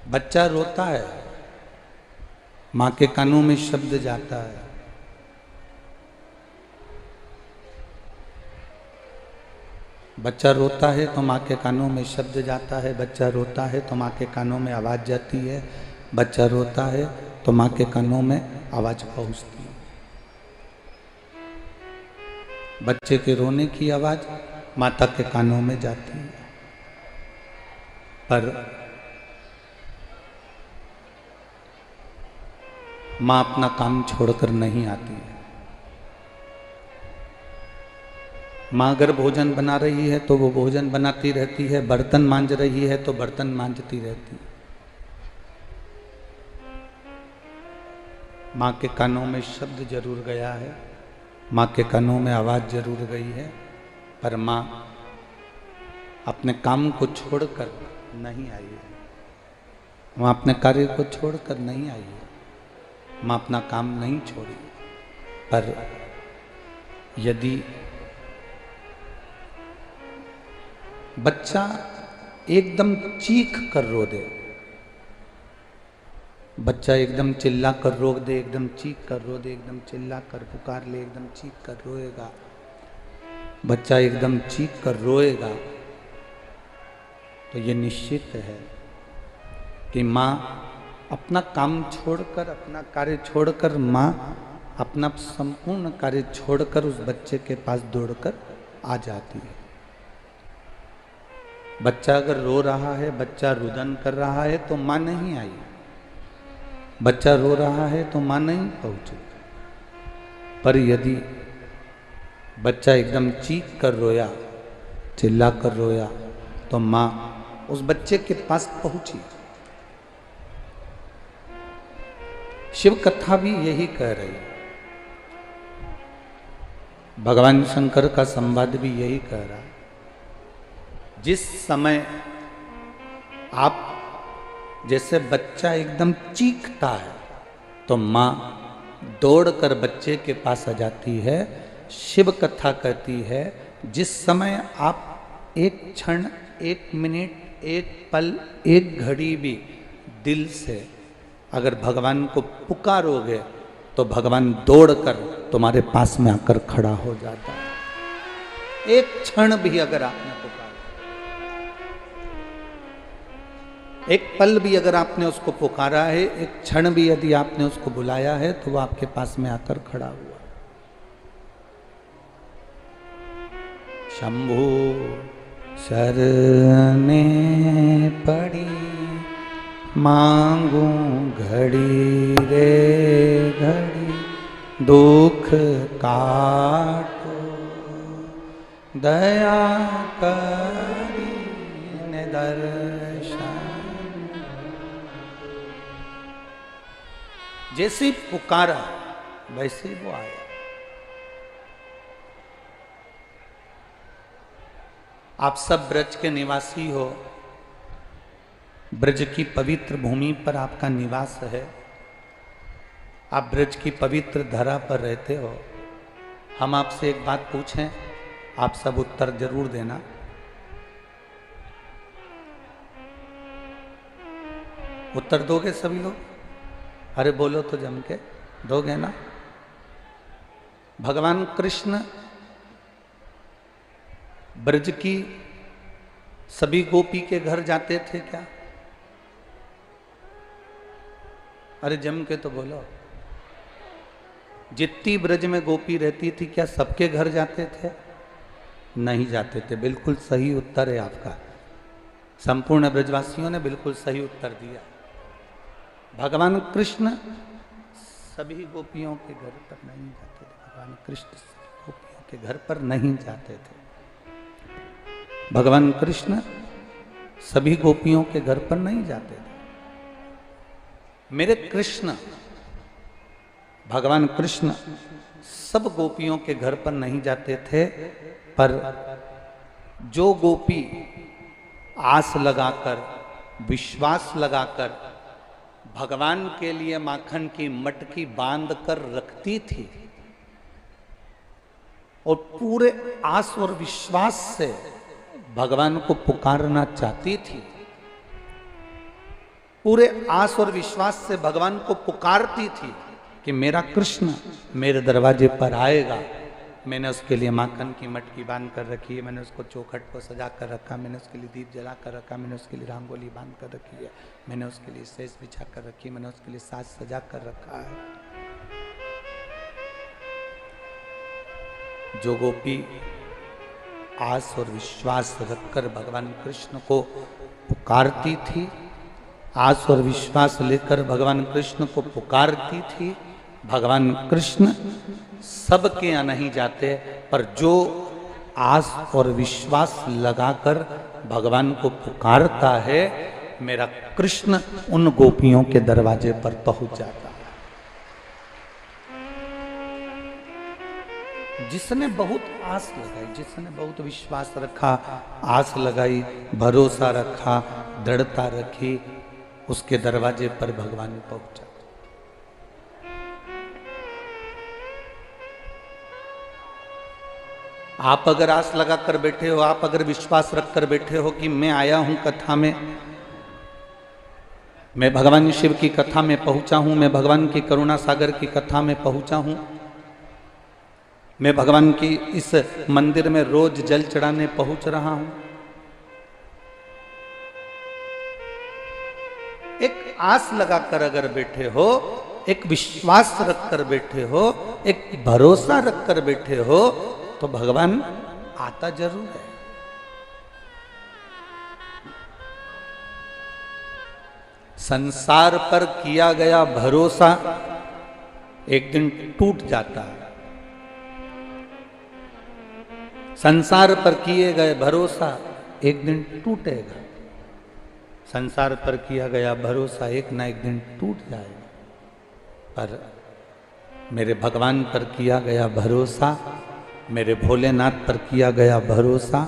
बच्चा रोता है, माँ के कानों में शब्द जाता है, बच्चा रोता है तो माँ के कानों में शब्द जाता है, बच्चा रोता है तो माँ के कानों में आवाज़ जाती है, बच्चा रोता है तो माँ के कानों में आवाज़ पहुँचती है। बच्चे के रोने की आवाज़ माता के कानों में जाती है, पर माँ अपना काम छोड़कर नहीं आती है। माँ अगर भोजन बना रही है तो वो भोजन बनाती रहती है, बर्तन मांज रही है तो बर्तन मांजती रहती है। माँ के कानों में शब्द जरूर गया है, माँ के कानों में आवाज़ जरूर गई है, पर माँ अपने काम को छोड़कर नहीं आई है, माँ अपने कार्य को छोड़कर नहीं आई है, माँ अपना काम नहीं छोड़ी। पर यदि बच्चा एकदम चीख कर रो दे, बच्चा एकदम चिल्ला कर रो दे, एकदम चीख कर रो दे, एकदम चिल्ला कर पुकार ले, एकदम चीख कर रोएगा, बच्चा एकदम चीख कर रोएगा, तो ये निश्चित है कि माँ अपना काम छोड़कर, अपना कार्य छोड़कर, माँ अपना संपूर्ण कार्य छोड़कर उस बच्चे के पास दौड़कर आ जाती है। बच्चा अगर रो रहा है, बच्चा रुदन कर रहा है तो माँ नहीं आई, बच्चा रो रहा है तो माँ नहीं पहुंची। पर यदि बच्चा एकदम चीख कर रोया, चिल्ला कर रोया, तो माँ उस बच्चे के पास पहुंची। शिव कथा भी यही कह रही है, भगवान शंकर का संवाद भी यही कह रहा है। जिस समय आप जैसे बच्चा एकदम चीखता है तो माँ दौड़कर बच्चे के पास आ जाती है। शिव कथा कहती है जिस समय आप एक क्षण, एक मिनट, एक पल, एक घड़ी भी दिल से अगर भगवान को पुकारोगे तो भगवान दौड़कर तुम्हारे पास में आकर खड़ा हो जाता है। एक क्षण भी अगर आपने पुकारा, एक पल भी अगर आपने उसको पुकारा है, एक क्षण भी यदि आपने उसको बुलाया है, तो वो आपके पास में आकर खड़ा हुआ। शंभु शरणे पड़ी मांगू घड़ी रे घड़ी, दुख काटो दया करी दर्शन। जैसे ही पुकारा वैसे ही वो आया। आप सब ब्रज के निवासी हो, ब्रज की पवित्र भूमि पर आपका निवास है, आप ब्रज की पवित्र धरा पर रहते हो। हम आपसे एक बात पूछें, आप सब उत्तर जरूर देना। उत्तर दोगे सभी लोग? अरे बोलो तो जम के, दोगे ना? भगवान कृष्ण ब्रज की सभी गोपी के घर जाते थे क्या? अरे जम के तो बोलो। जितनी ब्रज में गोपी रहती थी क्या सबके घर जाते थे? नहीं जाते थे। बिल्कुल सही उत्तर है आपका। संपूर्ण ब्रजवासियों ने बिल्कुल सही उत्तर दिया। भगवान कृष्ण सभी गोपियों के घर पर नहीं जाते थे। भगवान कृष्ण सभी गोपियों के घर पर नहीं जाते थे। भगवान कृष्ण सभी गोपियों के घर पर नहीं जाते थे। मेरे कृष्ण भगवान कृष्ण सब गोपियों के घर पर नहीं जाते थे, पर जो गोपी आस लगाकर, विश्वास लगाकर भगवान के लिए माखन की मटकी बांध कर रखती थी और पूरे आस और विश्वास से भगवान को पुकारना चाहती थी, पूरे आस और विश्वास से भगवान को पुकारती थी कि मेरा कृष्ण मेरे दरवाजे पर आएगा। मैंने उसके लिए माखन की मटकी बांध कर रखी है, मैंने उसको चौखट को सजा कर रखा, मैंने उसके लिए दीप जला कर रखा, मैंने उसके लिए रंगोली बांध कर रखी है, मैंने उसके लिए सेज बिछा कर रखी है, मैंने उसके लिए साज सजा कर रखा है। जो गोपी आस और विश्वास रखकर भगवान कृष्ण को पुकारती थी, आस और विश्वास लेकर भगवान कृष्ण को पुकारती थी, भगवान कृष्ण सबके यहाँ नहीं जाते, पर जो आस और विश्वास लगाकर भगवान को पुकारता है, मेरा कृष्ण उन गोपियों के दरवाजे पर पहुंच जाता है। जिसने बहुत आस लगाई, जिसने बहुत विश्वास रखा, आस लगाई, भरोसा रखा, दृढ़ता रखी, उसके दरवाजे पर भगवान पहुंचा। आप अगर आस लगा कर बैठे हो, आप अगर विश्वास रख कर बैठे हो कि मैं आया हूं कथा में, मैं भगवान शिव की कथा में पहुंचा हूं, मैं भगवान की करुणा सागर की कथा में पहुंचा हूं, मैं भगवान की इस मंदिर में रोज जल चढ़ाने पहुंच रहा हूं, एक आस लगाकर अगर बैठे हो, एक विश्वास रखकर बैठे हो, एक भरोसा रखकर बैठे हो, तो भगवान आता जरूर है। संसार पर किया गया भरोसा एक दिन टूट जाता है। संसार पर किए गए भरोसा एक दिन टूटेगा। संसार पर किया गया भरोसा एक ना एक दिन टूट जाएगा, पर मेरे भगवान पर किया गया भरोसा, मेरे भोलेनाथ पर किया गया भरोसा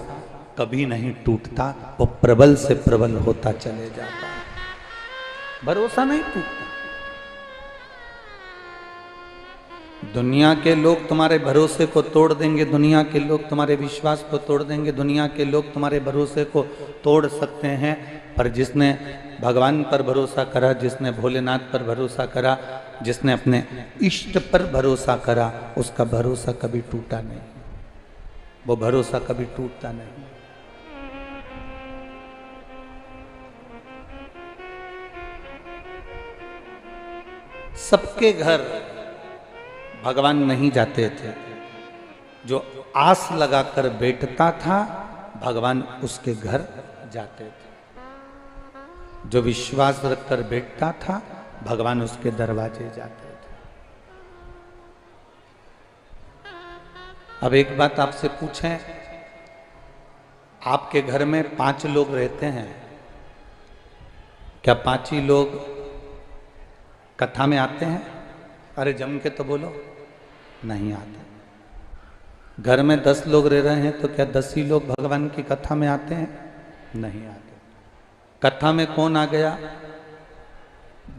कभी नहीं टूटता, वो प्रबल से प्रबल होता चले जाता है, भरोसा नहीं टूटता। दुनिया के लोग तुम्हारे भरोसे को तोड़ देंगे, दुनिया के लोग तुम्हारे विश्वास को तोड़ देंगे, दुनिया के लोग तुम्हारे भरोसे को तोड़ सकते हैं, पर जिसने भगवान पर भरोसा करा, जिसने भोलेनाथ पर भरोसा करा, जिसने अपने इष्ट पर भरोसा करा, उसका भरोसा कभी टूटा नहीं, वो भरोसा कभी टूटता नहीं। सबके घर भगवान नहीं जाते थे, जो आस लगाकर बैठता था भगवान उसके घर जाते थे, जो विश्वास रखकर बैठता था भगवान उसके दरवाजे जाते थे। अब एक बात आपसे पूछें, आपके घर में 5 लोग रहते हैं, क्या 5 ही लोग कथा में आते हैं? अरे जम के तो बोलो, नहीं आते। घर में 10 लोग रह रहे हैं तो क्या 10 ही लोग भगवान की कथा में आते हैं? नहीं आते। कथा में कौन आ गया?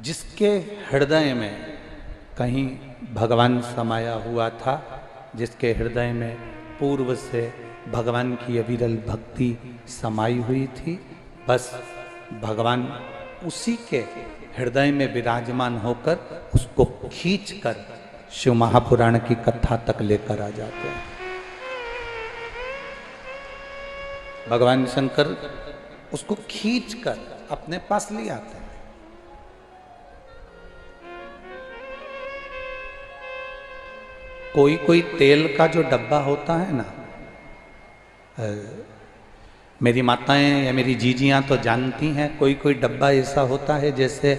जिसके हृदय में कहीं भगवान समाया हुआ था, जिसके हृदय में पूर्व से भगवान की अविरल भक्ति समाई हुई थी, बस भगवान उसी के हृदय में विराजमान होकर उसको खींचकर शिव महापुराण की कथा तक लेकर आ जाते हैं। भगवान शंकर उसको खींचकर अपने पास ले आते हैं। कोई कोई तेल का जो डब्बा होता है ना, मेरी माताएं या मेरी जीजियां तो जानती हैं, कोई कोई डब्बा ऐसा होता है जैसे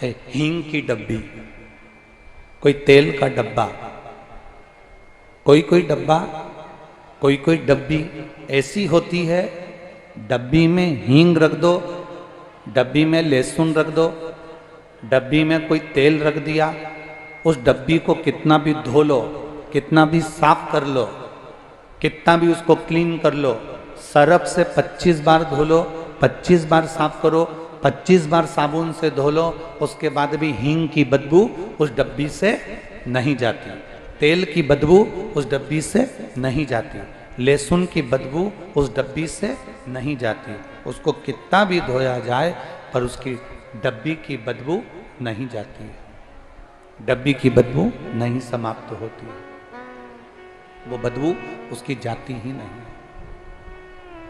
हींग की डब्बी, कोई तेल का डब्बा, कोई कोई डब्बा, कोई कोई डब्बी ऐसी होती है, डब्बी में हींग रख दो, डब्बी में लहसुन रख दो, डब्बी में कोई तेल रख दिया, उस डब्बी को कितना भी धो लो, कितना भी साफ कर लो, कितना भी उसको क्लीन कर लो, सरफ से 25 बार धो लो, 25 बार साफ करो, 25 बार साबुन से धो लो, उसके बाद भी हींग की बदबू उस डब्बी से नहीं जाती, तेल की बदबू उस डब्बी से नहीं जाती, लहसुन की बदबू उस डब्बी से नहीं जाती। उसको कितना भी धोया जाए पर उसकी डब्बी की बदबू नहीं जाती है, डब्बी की बदबू नहीं समाप्त होती है, वो बदबू उसकी जाती ही नहीं,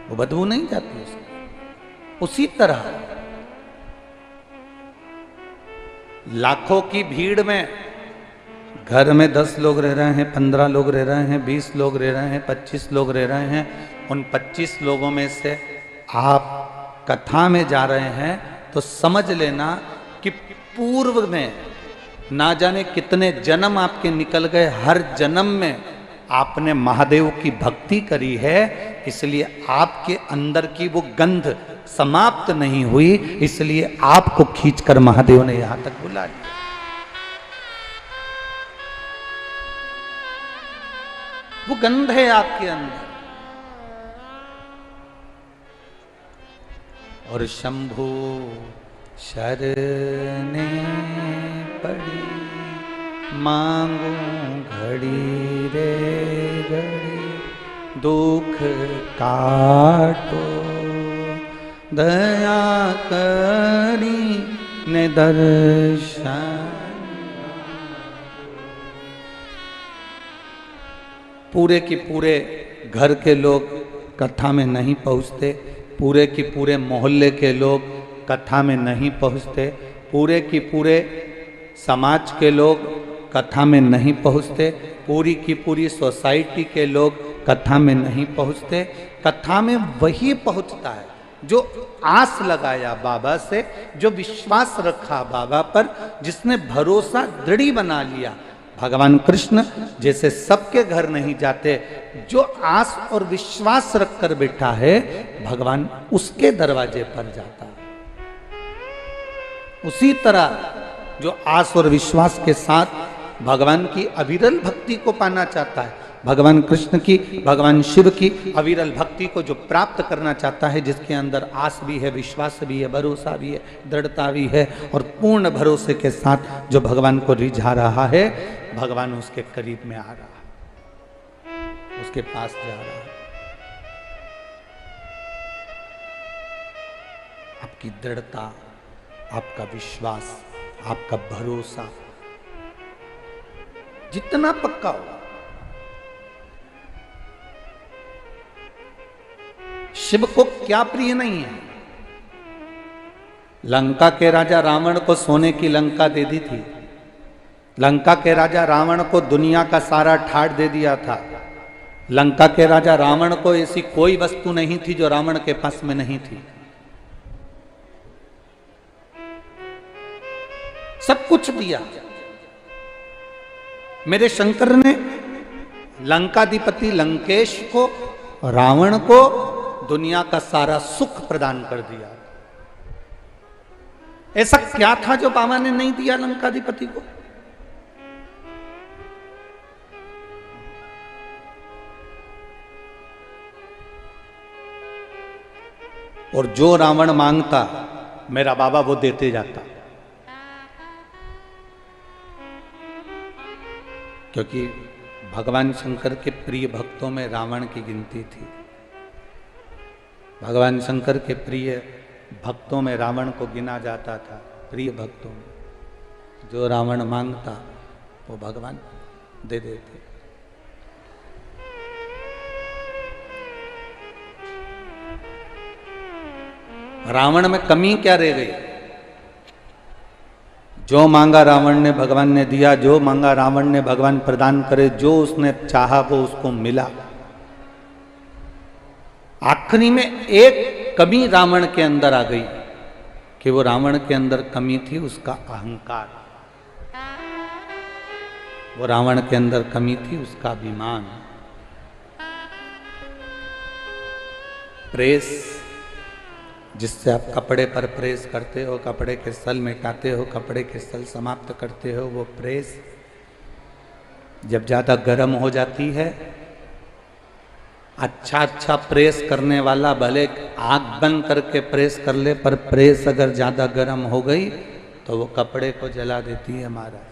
वो बदबू नहीं जाती उसकी। उसी तरह लाखों की भीड़ में घर में 10 लोग रह रहे हैं, 15 लोग रह रहे हैं, 20 लोग रह रहे हैं, 25 लोग रह रहे हैं, उन 25 लोगों में से आप कथा में जा रहे हैं तो समझ लेना कि पूर्व में ना जाने कितने जन्म आपके निकल गए, हर जन्म में आपने महादेव की भक्ति करी है, इसलिए आपके अंदर की वो गंध समाप्त नहीं हुई, इसलिए आपको खींचकर महादेव ने यहां तक बुला लिया। वो गंध है आपके अंदर। और शंभु शरणे पड़ी मांगू घड़ी रे घड़ी, दुख काटो दया करी ने दर्शन। पूरे की पूरे घर के लोग कथा में नहीं पहुंचते, पूरे की पूरे मोहल्ले के लोग कथा में नहीं पहुंचते, पूरे की पूरे समाज के लोग कथा में नहीं पहुंचते, पूरी की पूरी सोसाइटी के लोग कथा में नहीं पहुंचते। कथा में वही पहुंचता है जो आस लगाया बाबा से, जो विश्वास रखा बाबा पर, जिसने भरोसा दृढ़ बना लिया। भगवान कृष्ण जैसे सबके घर नहीं जाते, जो आस और विश्वास रखकर बैठा है भगवान उसके दरवाजे पर जाता है। उसी तरह जो आस और विश्वास के साथ भगवान की अविरल भक्ति को पाना चाहता है, भगवान कृष्ण की, भगवान शिव की अविरल भक्ति को जो प्राप्त करना चाहता है, जिसके अंदर आस भी है, विश्वास भी है, भरोसा भी है, दृढ़ता भी है, और पूर्ण भरोसे के साथ जो भगवान को रिझा रहा है, भगवान उसके करीब में आ रहा है, उसके पास जा रहा है। आपकी दृढ़ता, आपका विश्वास, आपका भरोसा जितना पक्का हो। शिव को क्या प्रिय नहीं है? लंका के राजा रावण को सोने की लंका दे दी थी, लंका के राजा रावण को दुनिया का सारा ठाट दे दिया था, लंका के राजा रावण को ऐसी कोई वस्तु नहीं थी जो रावण के पास में नहीं थी, सब कुछ दिया। मेरे शंकर ने लंकाधिपति लंकेश को, रावण को दुनिया का सारा सुख प्रदान कर दिया। ऐसा क्या था जो बाबा ने नहीं दिया लंकाधिपति को? और जो रावण मांगता मेरा बाबा वो देते जाता, क्योंकि भगवान शंकर के प्रिय भक्तों में रावण की गिनती थी। भगवान शंकर के प्रिय भक्तों में रावण को गिना जाता था, प्रिय भक्तों में। जो रावण मांगता वो भगवान दे देते। रावण में कमी क्या रह गई? जो मांगा रावण ने भगवान ने दिया, जो मांगा रावण ने भगवान प्रदान करे, जो उसने चाहा वो उसको मिला। आखिरी में एक कमी रावण के अंदर आ गई कि वो रावण के अंदर कमी थी उसका अहंकार, वो रावण के अंदर कमी थी उसका अभिमान। प्रेस, जिससे आप कपड़े पर प्रेस करते हो, कपड़े के सल मिटाते हो, कपड़े के सल समाप्त करते हो, वो प्रेस जब ज्यादा गर्म हो जाती है, अच्छा प्रेस करने वाला भले आग बंद करके प्रेस कर ले, पर प्रेस अगर ज्यादा गर्म हो गई तो वो कपड़े को जला देती है महाराज।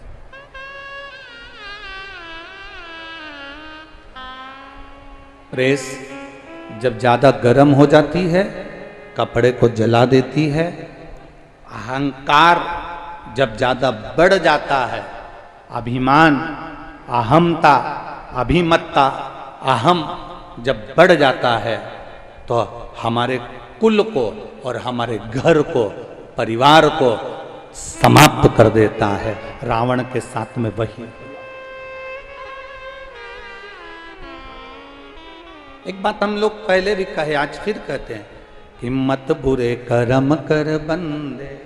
प्रेस जब ज्यादा गर्म हो जाती है कपड़े को जला देती है, अहंकार जब ज्यादा बढ़ जाता है, अभिमान, अहमता, अभिमत्ता, अहम जब बढ़ जाता है तो हमारे कुल को और हमारे घर को, परिवार को समाप्त कर देता है। रावण के साथ में वही। एक बात हम लोग पहले भी कहे, आज फिर कहते हैं कि मत बुरे कर्म कर बंदे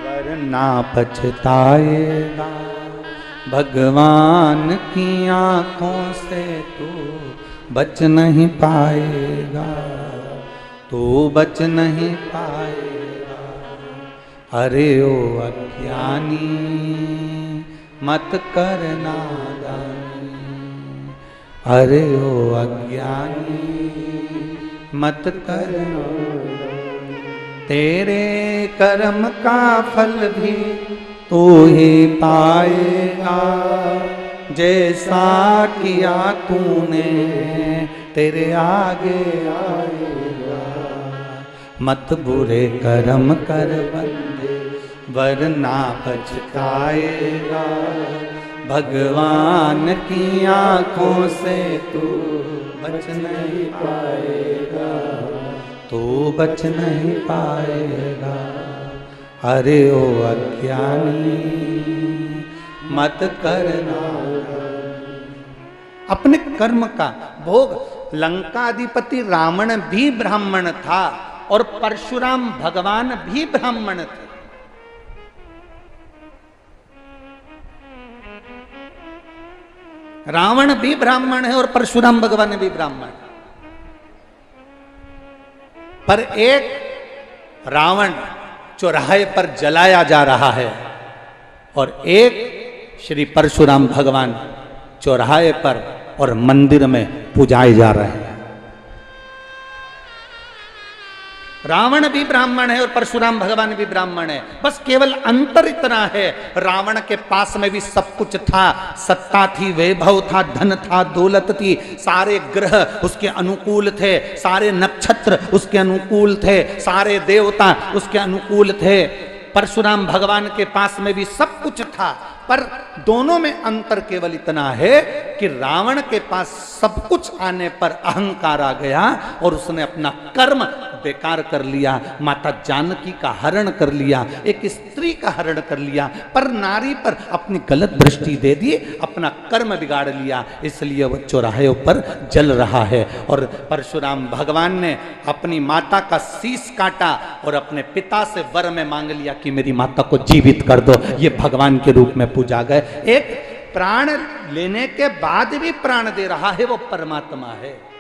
वरना पछताएगा, भगवान की आंखों से तू बच नहीं पाएगा, तू बच नहीं पाएगा। अरे ओ अज्ञानी मत कर नादानी, अरे ओ अज्ञानी मत कर नादानी। तेरे कर्म का फल भी तू ही पाएगा, जैसा किया तूने तेरे आगे आएगा। मत बुरे कर्म कर बंदे वरना पछताएगा, भगवान की आंखों से तू बच नहीं पाएगा, तू बच नहीं पाएगा। अरे ओ अज्ञानी मत करना। अपने कर्म का भोग। लंकाधिपति रावण भी ब्राह्मण था और परशुराम भगवान भी ब्राह्मण थे। रावण भी ब्राह्मण है और परशुराम भगवान भी ब्राह्मण है। पर एक रावण चौराहे पर जलाया जा रहा है और एक श्री परशुराम भगवान चौराहे पर और मंदिर में पूजाए जा रहे हैं। रावण भी ब्राह्मण है और परशुराम भगवान भी ब्राह्मण है। बस केवल अंतर इतना है, रावण के पास में भी सब कुछ था, सत्ता थी, वैभव था, धन था, दौलत थी, सारे ग्रह उसके अनुकूल थे, सारे नक्षत्र उसके अनुकूल थे, सारे देवता उसके अनुकूल थे। परशुराम भगवान के पास में भी सब कुछ था, पर दोनों में अंतर केवल इतना है कि रावण के पास सब कुछ आने पर अहंकार आ गया और उसने अपना कर्म बेकार कर लिया, माता जानकी का हरण कर लिया, एक स्त्री का हरण कर लिया, पर नारी पर अपनी गलत दृष्टि दे दी, अपना कर्म बिगाड़ लिया, इसलिए वह चौराहे पर जल रहा है। और परशुराम भगवान ने अपनी माता का शीश काटा और अपने पिता से वर में मांग लिया कि मेरी माता को जीवित कर दो। ये भगवान के रूप में पूजा गए। एक प्राण लेने के बाद भी प्राण दे रहा है वो परमात्मा है।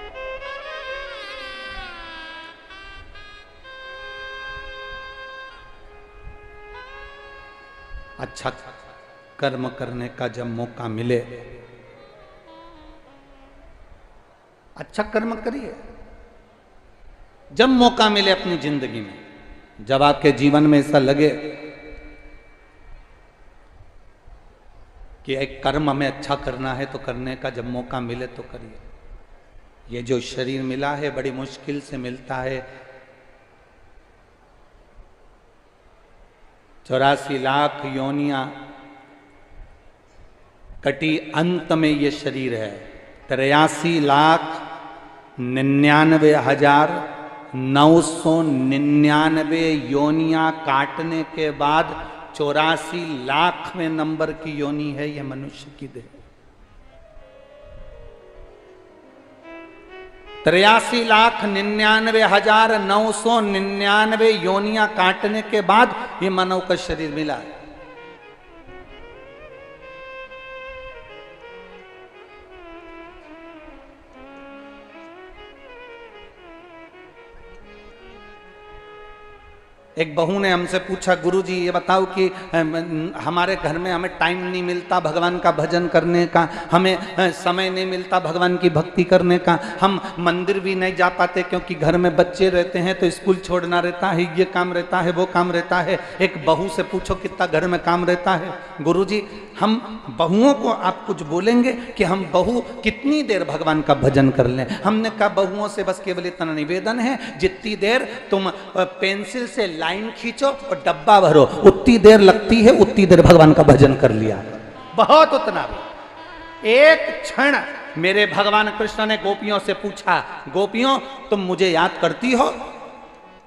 अच्छा कर्म करने का जब मौका मिले, अच्छा कर्म करिए। जब मौका मिले अपनी जिंदगी में, जब आपके जीवन में ऐसा लगे कि एक कर्म हमें अच्छा करना है तो करने का जब मौका मिले तो करिए। ये जो शरीर मिला है बड़ी मुश्किल से मिलता है। 84 लाख योनियां कटी, अंत में ये शरीर है। 83,99,999 योनियां काटने के बाद 84 लाखवें नंबर की योनि है यह मनुष्य की देह। 83,99,999 योनियां काटने के बाद ये मानव का शरीर मिला है। एक बहू ने हमसे पूछा, गुरुजी ये बताओ कि हमारे घर में हमें टाइम नहीं मिलता भगवान का भजन करने का, हमें समय नहीं मिलता भगवान की भक्ति करने का, हम मंदिर भी नहीं जा पाते क्योंकि घर में बच्चे रहते हैं तो स्कूल छोड़ना रहता है, ये काम रहता है, वो काम रहता है। एक बहू से पूछो कितना घर में काम रहता है। गुरुजी हम बहुओं को आप कुछ बोलेंगे कि हम बहू कितनी देर भगवान का भजन कर लें। हमने कहा बहुओं से बस केवल इतना निवेदन है, जितनी देर तुम पेंसिल से लाइन खींचो और डब्बा भरो, उतनी देर लगती है, उतनी देर भगवान का भजन कर लिया, बहुत उतना भी। एक क्षण मेरे भगवान कृष्ण ने गोपियों से पूछा, गोपियों तुम मुझे याद करती हो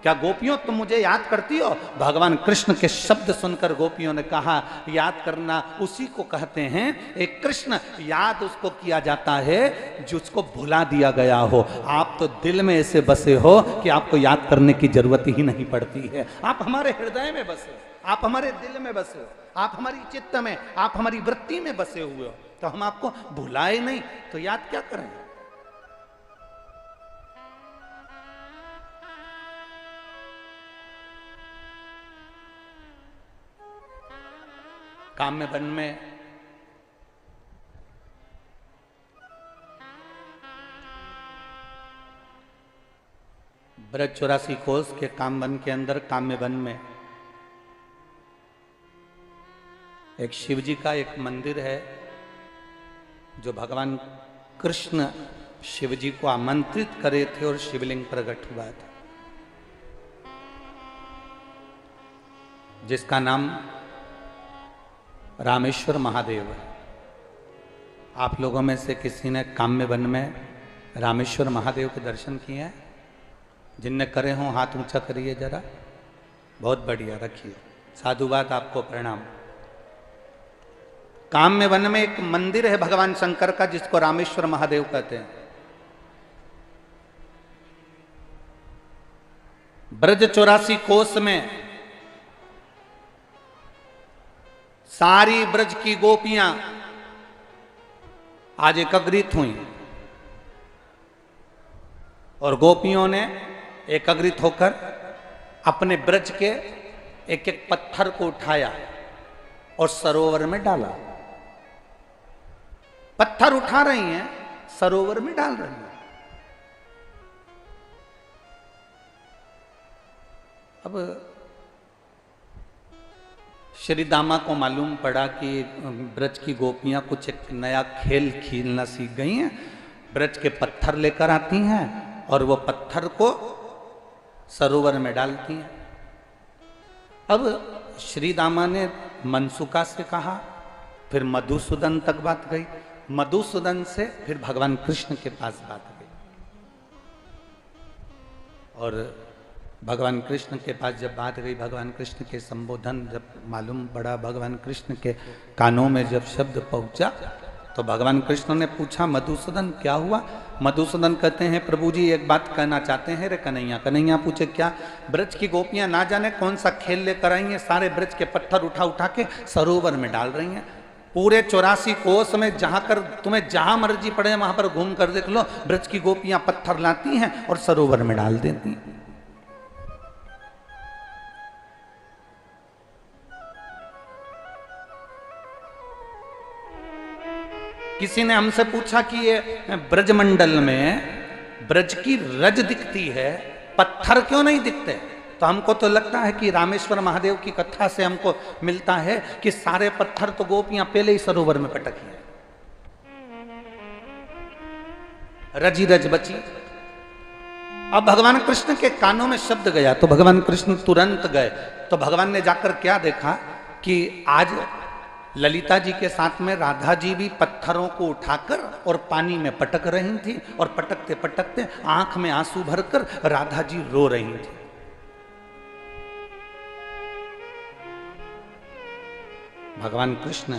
क्या? गोपियों तुम मुझे याद करती हो? भगवान कृष्ण के शब्द सुनकर गोपियों ने कहा, याद करना उसी को कहते हैं, एक कृष्ण याद उसको किया जाता है जिसको भुला दिया गया हो। आप तो दिल में ऐसे बसे हो कि आपको याद करने की जरूरत ही नहीं पड़ती है। आप हमारे हृदय में बसे हो, आप हमारे दिल में बसे हो, आप हमारी चित्त में, आप हमारी वृत्ति में बसे हुए हो, तो हम आपको भुलाए नहीं तो याद क्या करें? काम्य वन में ब्रज 84 कोस के काम वन के अंदर काम्य वन में एक शिव जी का एक मंदिर है, जो भगवान कृष्ण शिव जी को आमंत्रित करे थे और शिवलिंग प्रकट हुआ था, जिसका नाम रामेश्वर महादेव है। आप लोगों में से किसी ने काम्य वन में रामेश्वर महादेव के दर्शन किए हैं? जिनने करे हों हाथ ऊंचा करिए जरा। बहुत बढ़िया, रखिए, साधुवाद, आपको प्रणाम। काम्य वन में एक मंदिर है भगवान शंकर का, जिसको रामेश्वर महादेव कहते हैं। ब्रज 84 कोस में सारी ब्रज की गोपियां आज एकत्रित हुई और गोपियों ने एकत्रित होकर अपने ब्रज के एक एक पत्थर को उठाया और सरोवर में डाला। पत्थर उठा रही हैं, सरोवर में डाल रही हैं। अब श्री दामा को मालूम पड़ा कि ब्रज की गोपियां कुछ एक नया खेल खेलना सीख गई हैं। ब्रज के पत्थर लेकर आती हैं और वो पत्थर को सरोवर में डालती हैं। अब श्री दामा ने मनसुका से कहा, फिर मधुसूदन तक बात गई, मधुसूदन से फिर भगवान कृष्ण के पास बात गई, और भगवान कृष्ण के पास जब बात गई, भगवान कृष्ण के संबोधन जब मालूम पड़ा, भगवान कृष्ण के कानों में जब शब्द पहुंचा, तो भगवान कृष्ण ने पूछा, मधुसूदन क्या हुआ? मधुसूदन कहते हैं, प्रभु जी एक बात कहना चाहते हैं रे कन्हैया। कन्हैया पूछे, क्या? ब्रज की गोपियां ना जाने कौन सा खेल लेकर आई हैं, सारे ब्रज के पत्थर उठा उठा के सरोवर में डाल रही हैं। पूरे 84 कोस में जहां कर तुम्हें जहां मर्जी पड़े वहां पर घूम कर देख लो, ब्रज की गोपियां पत्थर लाती हैं और सरोवर में डाल देती हैं। किसी ने हमसे पूछा कि ये ब्रजमंडल में ब्रज की रज दिखती है, पत्थर क्यों नहीं दिखते? तो हमको तो लगता है कि रामेश्वर महादेव की कथा से हमको मिलता है कि सारे पत्थर तो गोपियां पहले ही सरोवर में पटकी है, रजी रज बची। अब भगवान कृष्ण के कानों में शब्द गया तो भगवान कृष्ण तुरंत गए। तो भगवान ने जाकर क्या देखा कि आज ललिता जी के साथ में राधा जी भी पत्थरों को उठाकर और पानी में पटक रही थी, और पटकते पटकते आंख में आंसू भरकर राधा जी रो रही थी। भगवान कृष्ण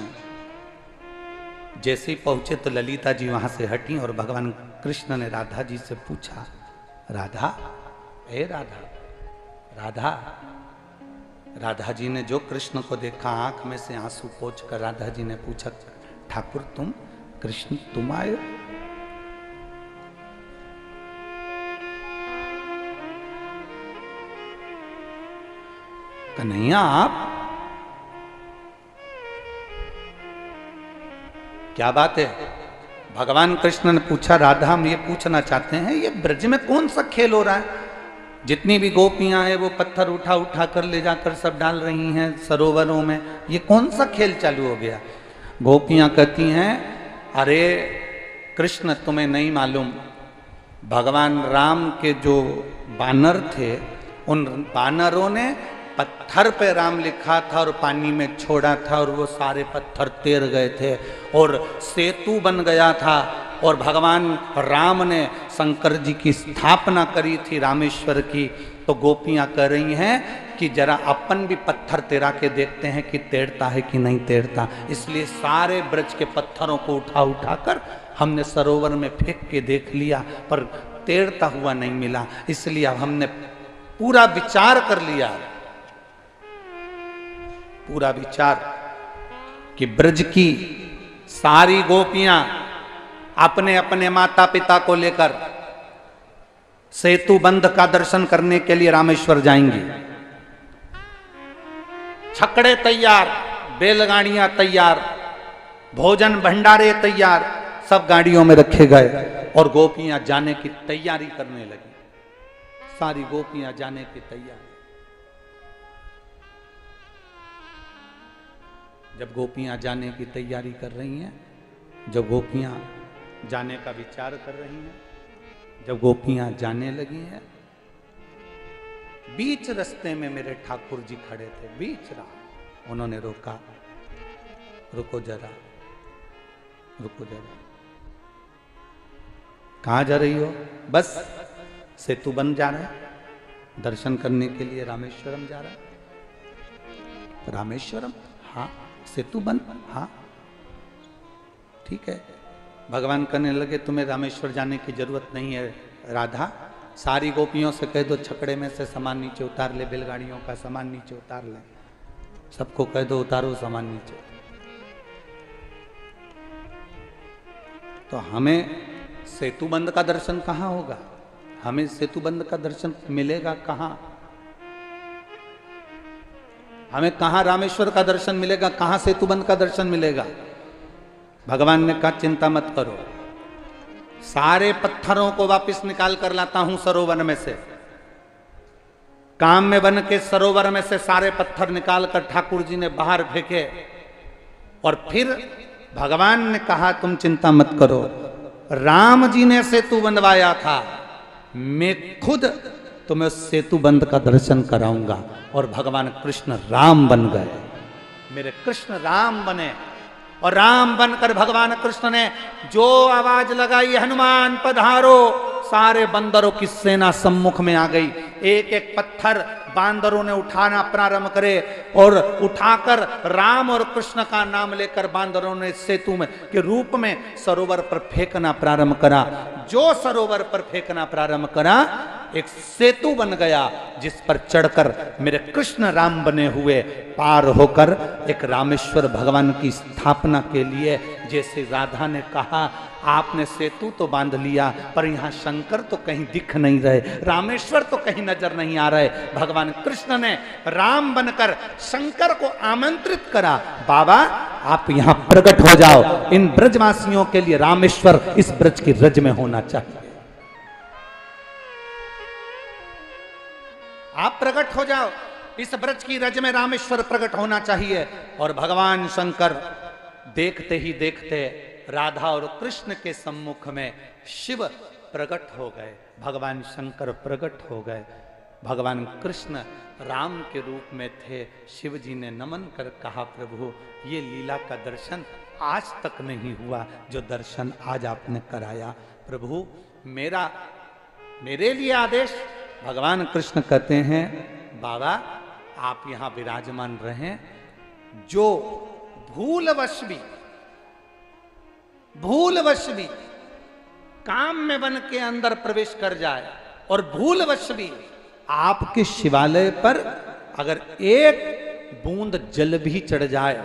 जैसे ही पहुंचे तो ललिता जी वहां से हटी और भगवान कृष्ण ने राधा जी से पूछा, राधा, ए राधा, राधा। राधा जी ने जो कृष्ण को देखा, आंख में से आंसू पोंछ कर राधा जी ने पूछा, ठाकुर तुम, कृष्ण तुम आए? कन्हैया आप? क्या बात है? भगवान कृष्ण ने पूछा, राधा हम ये पूछना चाहते हैं, ये ब्रज में कौन सा खेल हो रहा है? जितनी भी गोपियां हैं वो पत्थर उठा उठा कर ले जाकर सब डाल रही हैं सरोवरों में, ये कौन सा खेल चालू हो गया? गोपियां कहती हैं, अरे कृष्ण तुम्हें नहीं मालूम, भगवान राम के जो बानर थे, उन बानरों ने पत्थर पे राम लिखा था और पानी में छोड़ा था और वो सारे पत्थर तैर गए थे और सेतु बन गया था। और भगवान राम ने शंकर जी की स्थापना करी थी रामेश्वर की। तो गोपियां कह रही हैं कि जरा अपन भी पत्थर तैरा के देखते हैं कि तैरता है कि नहीं तैरता। इसलिए सारे ब्रज के पत्थरों को उठा उठा कर हमने सरोवर में फेंक के देख लिया, पर तैरता हुआ नहीं मिला। इसलिए अब हमने पूरा विचार कर लिया, पूरा विचार कि ब्रज की सारी गोपियां अपने अपने माता पिता को लेकर सेतु बंध का दर्शन करने के लिए रामेश्वर जाएंगी। छकड़े तैयार, बैलगाड़ियां तैयार, भोजन भंडारे तैयार, सब गाड़ियों में रखे गए और गोपियां जाने की तैयारी करने लगी। सारी गोपियां जाने की तैयारी। जब गोपियां जाने की तैयारी कर रही हैं, जब गोपियां जाने का विचार कर रही हैं, जब गोपियां जाने लगी हैं, बीच रास्ते में मेरे ठाकुर जी खड़े थे, बीच राह। उन्होंने रोका, रुको जरा, रुको जरा, कहाँ जा रही हो? बस सेतु बन जा रहा है, दर्शन करने के लिए रामेश्वरम जा रहा है। रामेश्वरम? हाँ। सेतु बन? हाँ ठीक है। भगवान कहने लगे तुम्हें रामेश्वर जाने की जरूरत नहीं है राधा, सारी गोपियों से कह दो छकड़े में से सामान नीचे उतार ले, बैलगाड़ियों का सामान नीचे उतार ले, सबको कह दो उतारो सामान नीचे। तो हमें सेतु बंद का दर्शन कहाँ होगा? हमें सेतु बंद का दर्शन मिलेगा कहाँ? हमें कहाँ रामेश्वर का दर्शन मिलेगा? कहाँ सेतु बंद का दर्शन मिलेगा? भगवान ने कहा चिंता मत करो, सारे पत्थरों को वापस निकाल कर लाता हूं सरोवर में से। काम में बन के सरोवर में से सारे पत्थर निकाल कर ठाकुर जी ने बाहर फेंके और फिर भगवान ने कहा तुम चिंता मत करो, राम जी ने सेतु बनवाया था, मैं खुद तुम्हें सेतु बंद का दर्शन कराऊंगा। और भगवान कृष्ण राम बन गए, मेरे कृष्ण राम बने। और राम बनकर भगवान कृष्ण ने जो आवाज लगाई हनुमान पधारो, सारे बंदरों की सेना सम्मुख में आ गई। एक एक पत्थर बांदरों ने उठाना प्रारंभ करे और उठाकर राम और कृष्ण का नाम लेकर बांदरों ने सेतु में के रूप में सरोवर पर फेंकना प्रारंभ करा। जो सरोवर पर फेंकना प्रारंभ करा एक सेतु बन गया, जिस पर चढ़कर मेरे कृष्ण राम बने हुए पार होकर एक रामेश्वर भगवान की स्थापना के लिए। जैसे राधा ने कहा आपने सेतु तो बांध लिया पर यहाँ शंकर तो कहीं दिख नहीं रहे, रामेश्वर तो कहीं नजर नहीं आ रहे। भगवान कृष्ण ने राम बनकर शंकर को आमंत्रित करा, बाबा आप यहाँ प्रकट हो जाओ, इन ब्रजवासियों के लिए रामेश्वर इस ब्रज की रज में होना चाहिए, आप प्रकट हो जाओ, इस ब्रज की रज में रामेश्वर प्रकट होना चाहिए। और भगवान शंकर देखते ही देखते राधा और कृष्ण के सम्मुख में शिव प्रकट हो गए, भगवान शंकर प्रकट हो गए। भगवान कृष्ण राम के रूप में थे। शिव जी ने नमन कर कहा प्रभु ये लीला का दर्शन आज तक नहीं हुआ, जो दर्शन आज आपने कराया, प्रभु मेरे लिए आदेश। भगवान कृष्ण कहते हैं बाबा आप यहां विराजमान रहें, जो भूलवश भी काम में बन के अंदर प्रवेश कर जाए और भूलवश भी आपके शिवालय पर अगर एक बूंद जल भी चढ़ जाए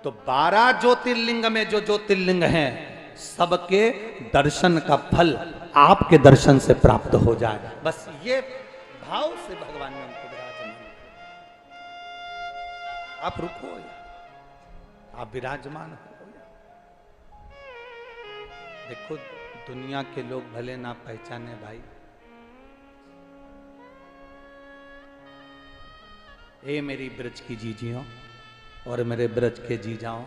तो 12 ज्योतिर्लिंग में जो ज्योतिर्लिंग हैं सबके दर्शन का फल आपके दर्शन से प्राप्त हो जाए। बस ये भाव से भगवान ने उनको विराजमान, आप रुको, आप विराजमान हो। देखो दुनिया के लोग भले ना पहचाने भाई, ए मेरी ब्रज की जीजियों और मेरे ब्रज के जीजाओं,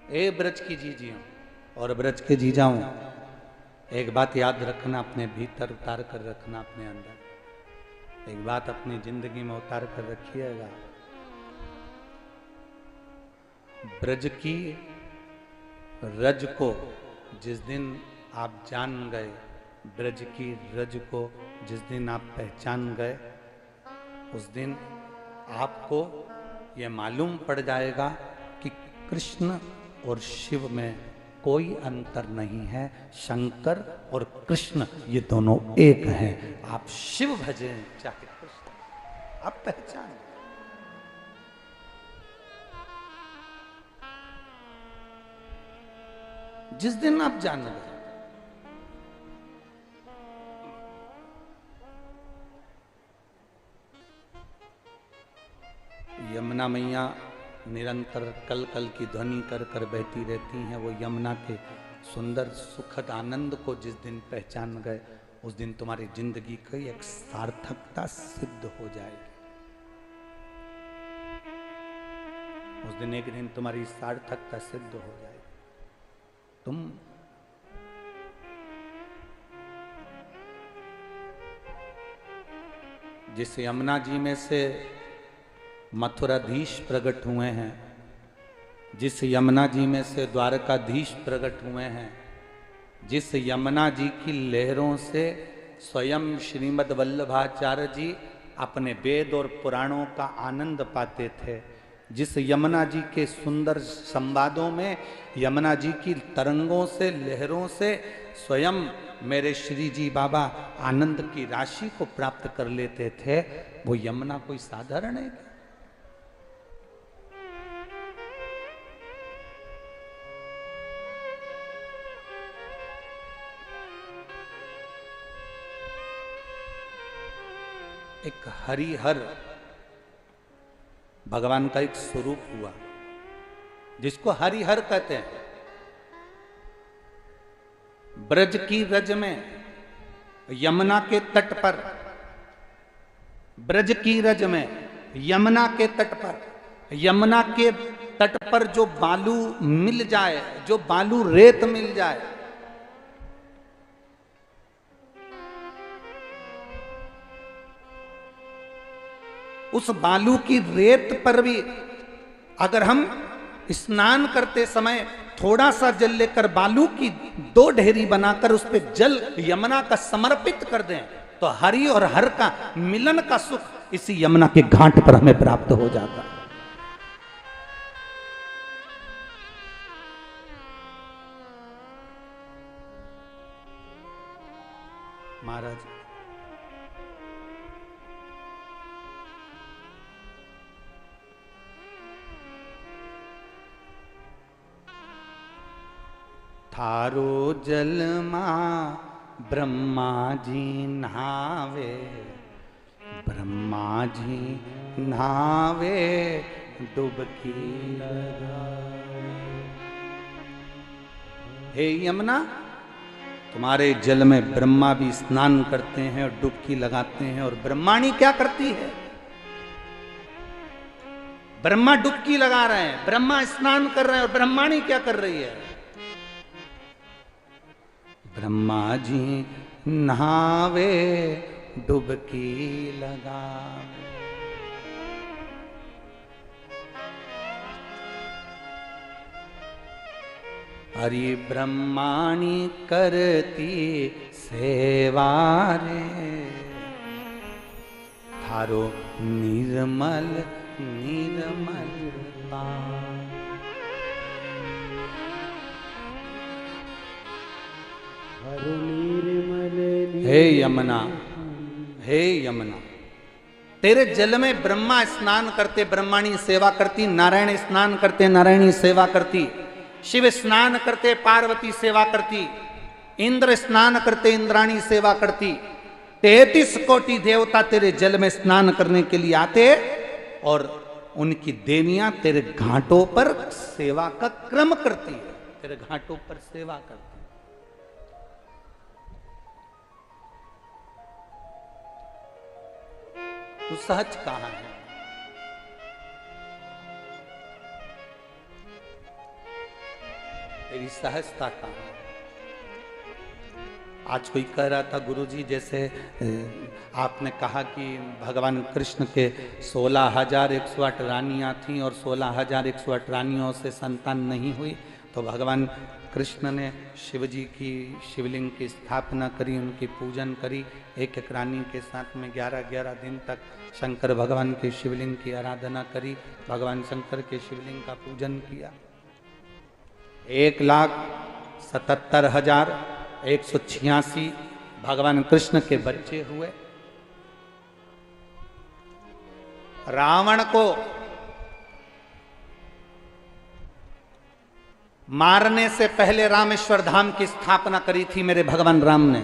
ए ब्रज की जीजियों और ब्रज के जीजाओं, एक बात याद रखना, अपने भीतर उतार कर रखना, अपने अंदर एक बात अपनी जिंदगी में उतार कर रखिएगा। ब्रज की रज को जिस दिन आप जान गए, ब्रज की रज को जिस दिन आप पहचान गए, उस दिन आपको यह मालूम पड़ जाएगा कि कृष्ण और शिव में कोई अंतर नहीं है। शंकर और कृष्ण ये दोनों एक हैं। आप शिव भजें चाहे कृष्ण, आप पहचान। जिस दिन आप जान गए, यमुना मैया निरंतर कल कल की ध्वनि कर कर बहती रहती हैं। वो यमुना के सुंदर सुखद आनंद को जिस दिन पहचान गए, उस दिन तुम्हारी जिंदगी की एक सार्थकता सिद्ध हो जाएगी। उस दिन एक दिन तुम्हारी सार्थकता सिद्ध हो जाएगी। तुम जिस यमुना जी में से मथुराधीश प्रकट हुए हैं, जिस यमुना जी में से द्वारकाधीश प्रकट हुए हैं, जिस यमुना जी की लहरों से स्वयं श्रीमद् वल्लभाचार्य जी अपने वेद और पुराणों का आनंद पाते थे, जिस यमुना जी के सुंदर संवादों में यमुना जी की तरंगों से लहरों से स्वयं मेरे श्री जी बाबा आनंद की राशि को प्राप्त कर लेते थे, वो यमुना कोई साधारण है? एक हरिहर भगवान का एक स्वरूप हुआ जिसको हरिहर कहते हैं। ब्रज की रज में यमुना के तट पर, ब्रज की रज में यमुना के तट पर, यमुना के तट पर जो बालू मिल जाए, जो बालू रेत मिल जाए, उस बालू की रेत पर भी अगर हम स्नान करते समय थोड़ा सा जल लेकर बालू की 2 ढेरी बनाकर उस पर जल यमुना का समर्पित कर दें, तो हरि और हर का मिलन का सुख इसी यमुना के घाट पर हमें प्राप्त हो जाता है। महाराज थारो जलमा ब्रह्मा जी नहावे, ब्रह्मा जी नहावे डुबकी लगावे। हे यमुना, तुम्हारे जल में ब्रह्मा भी स्नान करते हैं और डुबकी लगाते हैं। और ब्रह्माणी क्या करती है? ब्रह्मा डुबकी लगा रहे हैं, ब्रह्मा स्नान कर रहे हैं, और ब्रह्माणी क्या कर रही है? ब्रह्मा जी नहावे डुबकी लगावे। हरि ब्रह्माणी करती सेवा रे, थारो निर्मल निर्मल पार। हे यमुना, हे यमुना, तेरे जल में ब्रह्मा स्नान करते, ब्रह्माणी सेवा करती, नारायण स्नान करते, नारायणी सेवा करती, शिव स्नान करते, पार्वती सेवा करती, इंद्र स्नान करते, इंद्राणी सेवा करती। 33 कोटि देवता तेरे जल में स्नान करने के लिए आते और उनकी देवियां तेरे घाटों पर सेवा का क्रम करती है, तेरे घाटों पर सेवा करती है। तू सहज कहां है? तेरी सहजता कहाँ? आज कोई कह रहा था गुरुजी, जैसे आपने कहा कि भगवान कृष्ण के 16,108 रानियां थीं और 16,108 रानियों से संतान नहीं हुई, तो भगवान कृष्ण ने शिव जी की शिवलिंग की स्थापना करी, उनकी पूजन करी। एक एक रानी के साथ में 11-11 दिन तक शंकर भगवान के शिवलिंग की आराधना करी, भगवान शंकर के शिवलिंग का पूजन किया। 1,77,186 भगवान कृष्ण के बच्चे हुए। रावण को मारने से पहले रामेश्वर धाम की स्थापना करी थी मेरे भगवान राम ने।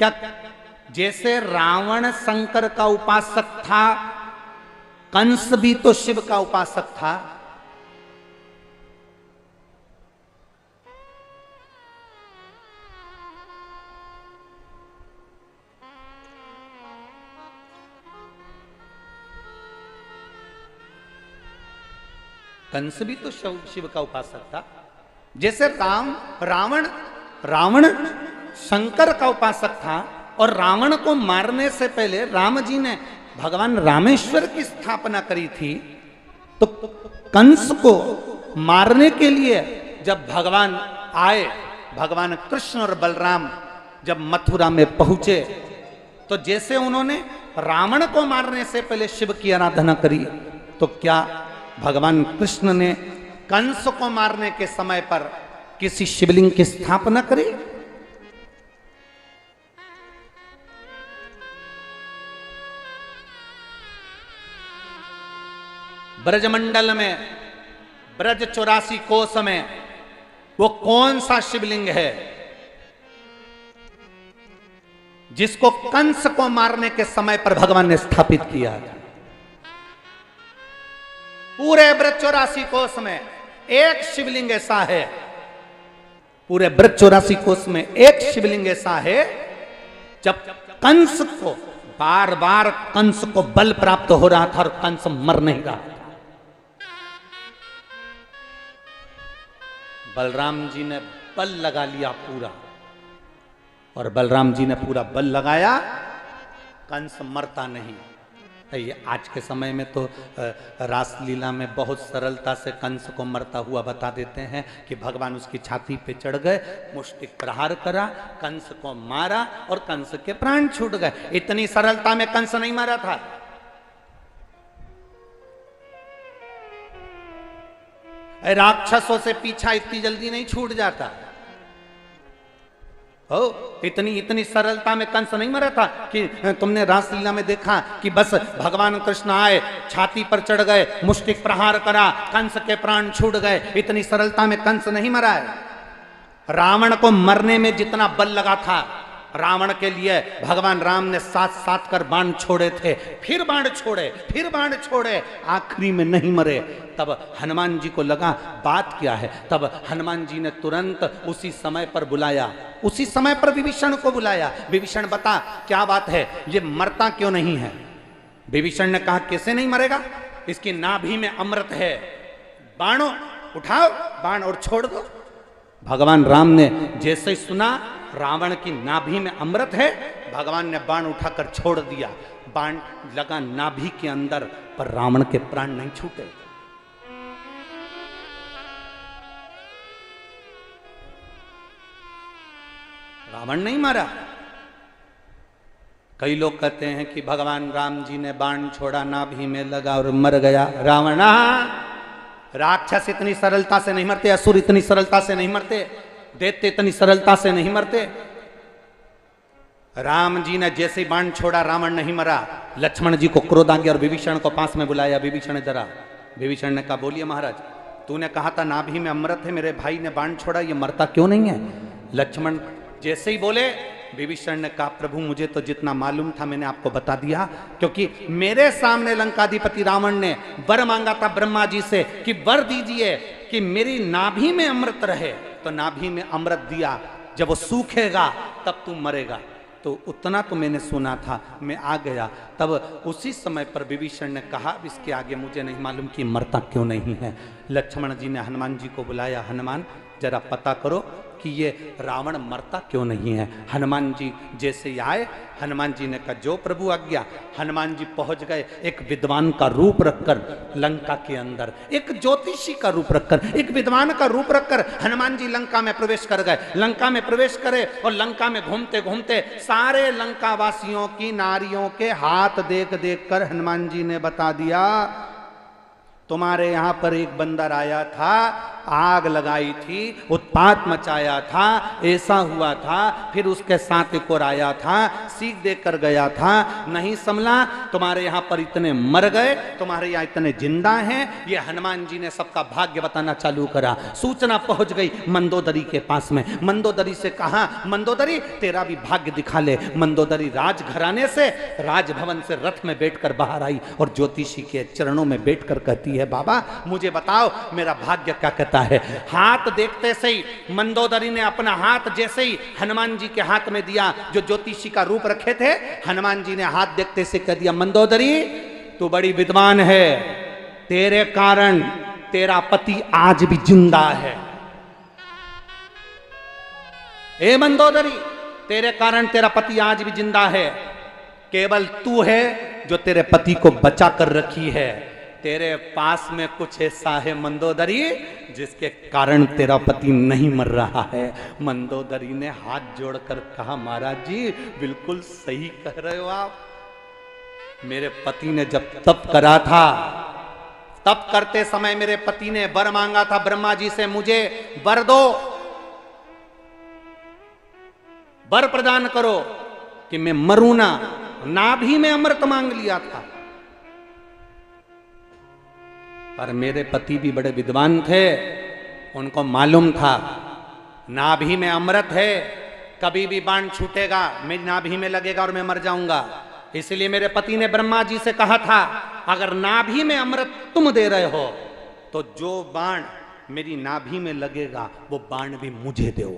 क्या जैसे रावण शंकर का उपासक था, कंस भी तो शिव का उपासक था। कंस भी तो शिव का उपासक था। जैसे रावण शंकर का उपासक था और रावण को मारने से पहले राम जी ने भगवान रामेश्वर की स्थापना करी थी, तो कंस को मारने के लिए जब भगवान आए, भगवान कृष्ण और बलराम जब मथुरा में पहुंचे, तो जैसे उन्होंने रावण को मारने से पहले शिव की आराधना करी, तो क्या भगवान कृष्ण ने कंस को मारने के समय पर किसी शिवलिंग की स्थापना करी? ब्रजमंडल में, ब्रज 84 कोस में वो कौन सा शिवलिंग है जिसको कंस को मारने के समय पर भगवान ने स्थापित किया था? पूरे ब्रज 84 कोस में एक शिवलिंग ऐसा है, पूरे ब्रज 84 कोस में एक शिवलिंग ऐसा है, जब कंस को बार बार कंस को बल प्राप्त हो रहा था और कंस मर नहीं रहा था। बलराम जी ने बल लगा लिया पूरा, और बलराम जी ने पूरा बल लगाया, कंस मरता नहीं। ये आज के समय में तो रासलीला में बहुत सरलता से कंस को मरता हुआ बता देते हैं कि भगवान उसकी छाती पे चढ़ गए, मुष्टिक प्रहार करा, कंस को मारा और कंस के प्राण छूट गए। इतनी सरलता में कंस नहीं मारा था। राक्षसों से पीछा इतनी जल्दी नहीं छूट जाता। इतनी सरलता में कंस नहीं मरा था कि तुमने रासलीला में देखा कि बस भगवान कृष्ण आए, छाती पर चढ़ गए, मुष्टिक प्रहार करा, कंस के प्राण छूट गए। इतनी सरलता में कंस नहीं मरा है। रावण को मरने में जितना बल लगा था, रावण के लिए भगवान राम ने 7-7 कर बाण छोड़े थे, फिर बाण छोड़े, आखिरी में नहीं मरे। तब हनुमान जी को लगा बात क्या है, तब हनुमान जी ने तुरंत उसी समय पर बुलाया, उसी समय पर विभीषण को बुलाया। विभीषण बता क्या बात है, ये मरता क्यों नहीं है? विभीषण ने कहा कैसे नहीं मरेगा, इसकी नाभि में अमृत है, बाणों उठाओ, बाण और छोड़ दो। भगवान राम ने जैसे ही सुना रावण की नाभि में अमृत है, भगवान ने बाण उठाकर छोड़ दिया। बाण लगा नाभि के अंदर, पर रावण के प्राण नहीं छूटे। रावण नहीं मारा। कई लोग कहते हैं कि भगवान राम जी ने बाण छोड़ा, नाभि में लगा और मर गया रावण। राक्षस इतनी सरलता से नहीं मरते, असुर इतनी सरलता से नहीं मरते, दैत्य इतनी सरलता से नहीं मरते। राम जी ने जैसे ही बाण छोड़ा, रावण नहीं मरा। लक्ष्मण जी को क्रोध आ गया और विभीषण को पास में बुलाया। विभीषण जरा, विभीषण ने कहा बोलिए महाराज, तूने कहा था नाभि में अमृत है, मेरे भाई ने बाण छोड़ा, ये मरता क्यों नहीं है? लक्ष्मण जैसे ही बोले, विभीषण ने कहा प्रभु मुझे तो जितना मालूम था मैंने आपको बता दिया, क्योंकि मेरे सामने लंकाधिपति रावण ने वर मांगा था ब्रह्मा जी से कि वर दीजिए कि मेरी नाभि में अमृत रहे, तो नाभि में अमृत दिया। जब वो सूखेगा तब तू मरेगा। तो उतना तो मैंने सुना था, मैं आ गया। तब उसी समय पर विभीषण ने कहा इसके आगे मुझे नहीं मालूम कि मरता क्यों नहीं है। लक्ष्मण जी ने हनुमान जी को बुलाया, हनुमान जरा पता करो कि ये रावण मरता क्यों नहीं है। हनुमान जी जैसे ही आए, हनुमान जी ने कहा जो प्रभु आज्ञा। हनुमान जी पहुंच गए, एक विद्वान का रूप रखकर लंका के अंदर, एक ज्योतिषी का रूप रखकर, एक विद्वान का रूप रखकर हनुमान जी लंका में प्रवेश कर गए। लंका में प्रवेश करे और लंका में घूमते घूमते सारे लंका वासियों की नारियों के हाथ देख देख कर हनुमान जी ने बता दिया तुम्हारे यहां पर एक बंदर आया था, आग लगाई थी, उत्पात मचाया था, ऐसा हुआ था, फिर उसके साथ एक और आया था, सीख देकर गया था, नहीं संभला, तुम्हारे यहां पर इतने मर गए, तुम्हारे यहां इतने जिंदा हैं। ये हनुमान जी ने सबका भाग्य बताना चालू करा। सूचना पहुंच गई मंदोदरी के पास में। मंदोदरी से कहा मंदोदरी तेरा भी भाग्य दिखा ले। मंदोदरी राजघराने से, राजभवन से रथ में बैठकर बाहर आई और ज्योतिषी के चरणों में बैठकर कहती है बाबा मुझे बताओ मेरा भाग्य क्या कहता है। हाथ देखते से ही मंदोदरी ने अपना हाथ जैसे ही हनुमान जी के हाथ में दिया, जो ज्योतिषी का रूप रखे थे, हनुमान जी ने हाथ देखते से कह दिया मंदोदरी तू बड़ी विद्वान है, तेरे कारण तेरा पति आज भी जिंदा है। ए मंदोदरी तेरे कारण तेरा पति आज भी जिंदा है, केवल तू है जो तेरे पति को बचा कर रखी है। तेरे पास में कुछ ऐसा है मंदोदरी जिसके कारण तेरा पति नहीं मर रहा है। मंदोदरी ने हाथ जोड़कर कहा महाराज जी बिल्कुल सही कह रहे हो आप। मेरे पति ने जब तप करा था, तप करते समय मेरे पति ने वर मांगा था ब्रह्मा जी से, मुझे वर दो, वर प्रदान करो कि मैं मरूं ना। नाभि में अमृत मांग लिया था। पर मेरे पति भी बड़े विद्वान थे, उनको मालूम था नाभि में अमृत है, कभी भी बाण छूटेगा मेरी नाभि में लगेगा और मैं मर जाऊंगा। इसलिए मेरे पति ने ब्रह्मा जी से कहा था अगर नाभि में अमृत तुम दे रहे हो तो जो बाण मेरी नाभि में लगेगा वो बाण भी मुझे दो।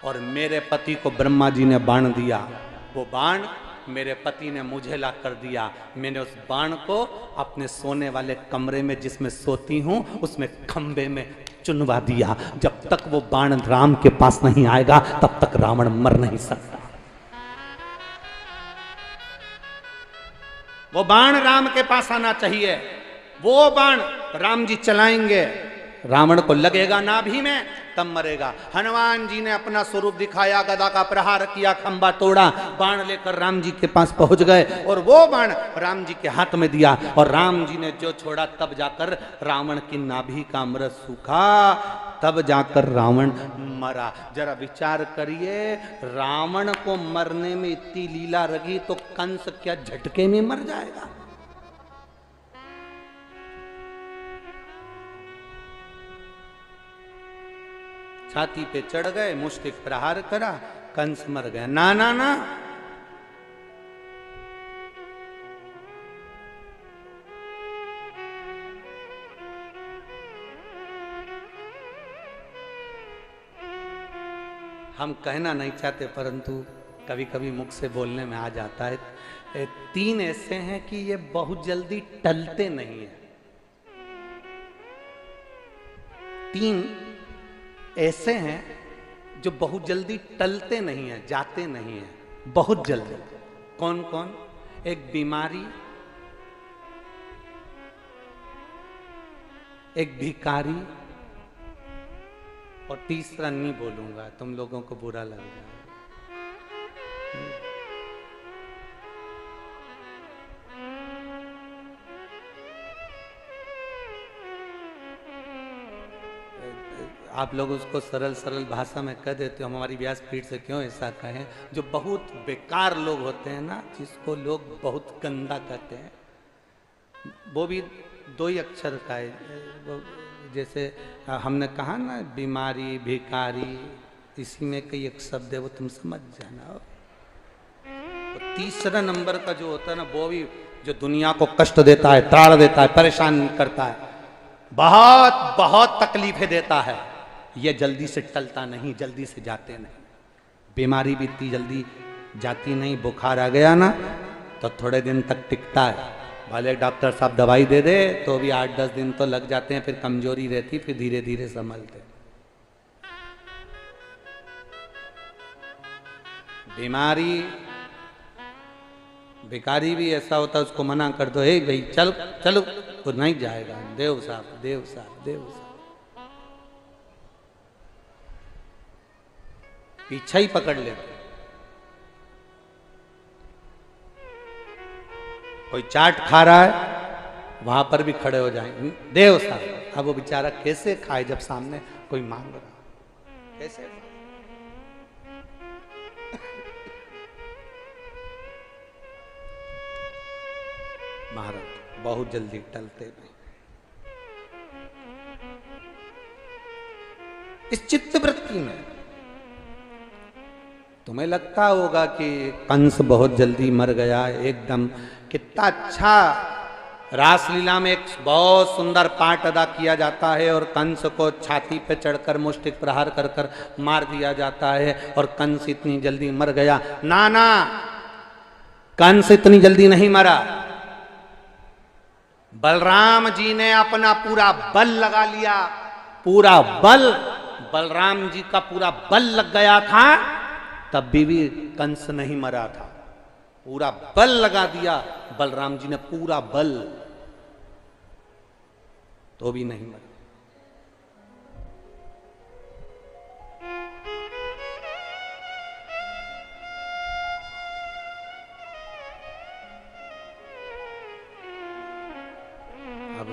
और मेरे पति को ब्रह्मा जी ने बाण दिया, वो बाण मेरे पति ने मुझे ला कर दिया। मैंने उस बाण को अपने सोने वाले कमरे में जिसमें सोती हूं उसमें खंबे में चुनवा दिया। जब तक वो बाण राम के पास नहीं आएगा तब तक रावण मर नहीं सकता। वो बाण राम के पास आना चाहिए। वो बाण राम जी चलाएंगे, रावण को लगेगा नाभि में तब मरेगा। हनुमान जी ने अपना स्वरूप दिखाया, गदा का प्रहार किया, खंबा तोड़ा, बाण लेकर राम जी के पास पहुंच गए और वो बाण राम जी के हाथ में दिया और राम जी ने जो छोड़ा तब जाकर रावण की नाभि का अमृत सूखा, तब जाकर रावण मरा। जरा विचार करिए, रावण को मरने में इतनी लीला रही तो कंस क्या झटके में मर जाएगा? छाती पे चढ़ गए, मुष्टिक प्रहार करा, कंस मर गया। ना ना ना, हम कहना नहीं चाहते परंतु कभी कभी मुख से बोलने में आ जाता है। तीन ऐसे हैं कि ये बहुत जल्दी टलते नहीं है। तीन ऐसे हैं जो बहुत जल्दी टलते नहीं हैं, जाते नहीं हैं, बहुत जल्दी। कौन कौन? एक बीमारी, एक भिखारी और तीसरा नहीं बोलूंगा, तुम लोगों को बुरा लग जाएगा। आप लोग उसको सरल सरल भाषा में कह देते हो, हमारी व्यासपीठ से क्यों ऐसा कहें? जो बहुत बेकार लोग होते हैं ना, जिसको लोग बहुत गंदा कहते हैं, वो भी दो ही अक्षर का है। जैसे हमने कहा ना बीमारी, भिखारी, इसी में कई एक शब्द है, वो तुम समझ जाना। तो तीसरा नंबर का जो होता है ना, वो भी जो दुनिया को कष्ट देता है, त्राण देता है, परेशान करता है, बहुत बहुत तकलीफें देता है, ये जल्दी से टलता नहीं, जल्दी से जाते नहीं। बीमारी भी इतनी जल्दी जाती नहीं। बुखार आ गया ना तो थोड़े दिन तक टिकता है, भले डॉक्टर साहब दवाई दे दे तो भी 8-10 दिन तो लग जाते हैं, फिर कमजोरी रहती, फिर धीरे धीरे संभलते। बीमारी भिखारी भी ऐसा होता है, उसको मना कर दो, हे भाई चल चलो तो नहीं जाएगा, देव साहब देव साहब देव साहब, पीछा ही पकड़ लेते। कोई चाट खा रहा है वहां पर भी खड़े हो जाएंगे, देव साहब। अब वो बेचारा कैसे खाए जब सामने कोई मांग रहा, कैसे? महाराज बहुत जल्दी टलते नहीं। इस चित्त वृत्ति में तुम्हें लगता होगा कि कंस बहुत जल्दी मर गया एकदम, कितना अच्छा रासलीला में एक बहुत सुंदर पाठ अदा किया जाता है और कंस को छाती पे चढ़कर मुष्टिक प्रहार कर कर मार दिया जाता है और कंस इतनी जल्दी मर गया। ना ना, कंस इतनी जल्दी नहीं मरा। बलराम जी ने अपना पूरा बल लगा लिया, पूरा बल, बलराम जी का पूरा बल लग गया था, तब भी कंस नहीं मरा था। पूरा बल लगा दिया बलराम जी ने, पूरा बल, तो भी नहीं मरा। अब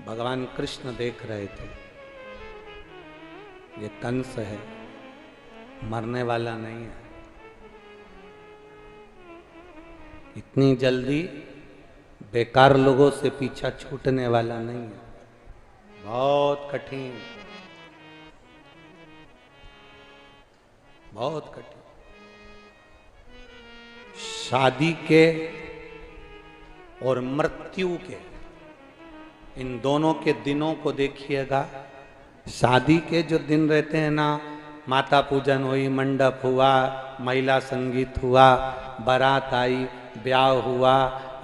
भगवान कृष्ण देख रहे थे ये कंस है, मरने वाला नहीं है, इतनी जल्दी बेकार लोगों से पीछा छूटने वाला नहीं है, बहुत कठिन, बहुत कठिन। शादी के और मृत्यु के इन दोनों के दिनों को देखिएगा। शादी के जो दिन रहते हैं ना, माता पूजन हुई, मंडप हुआ, महिला संगीत हुआ, बारात आई, ब्याह हुआ,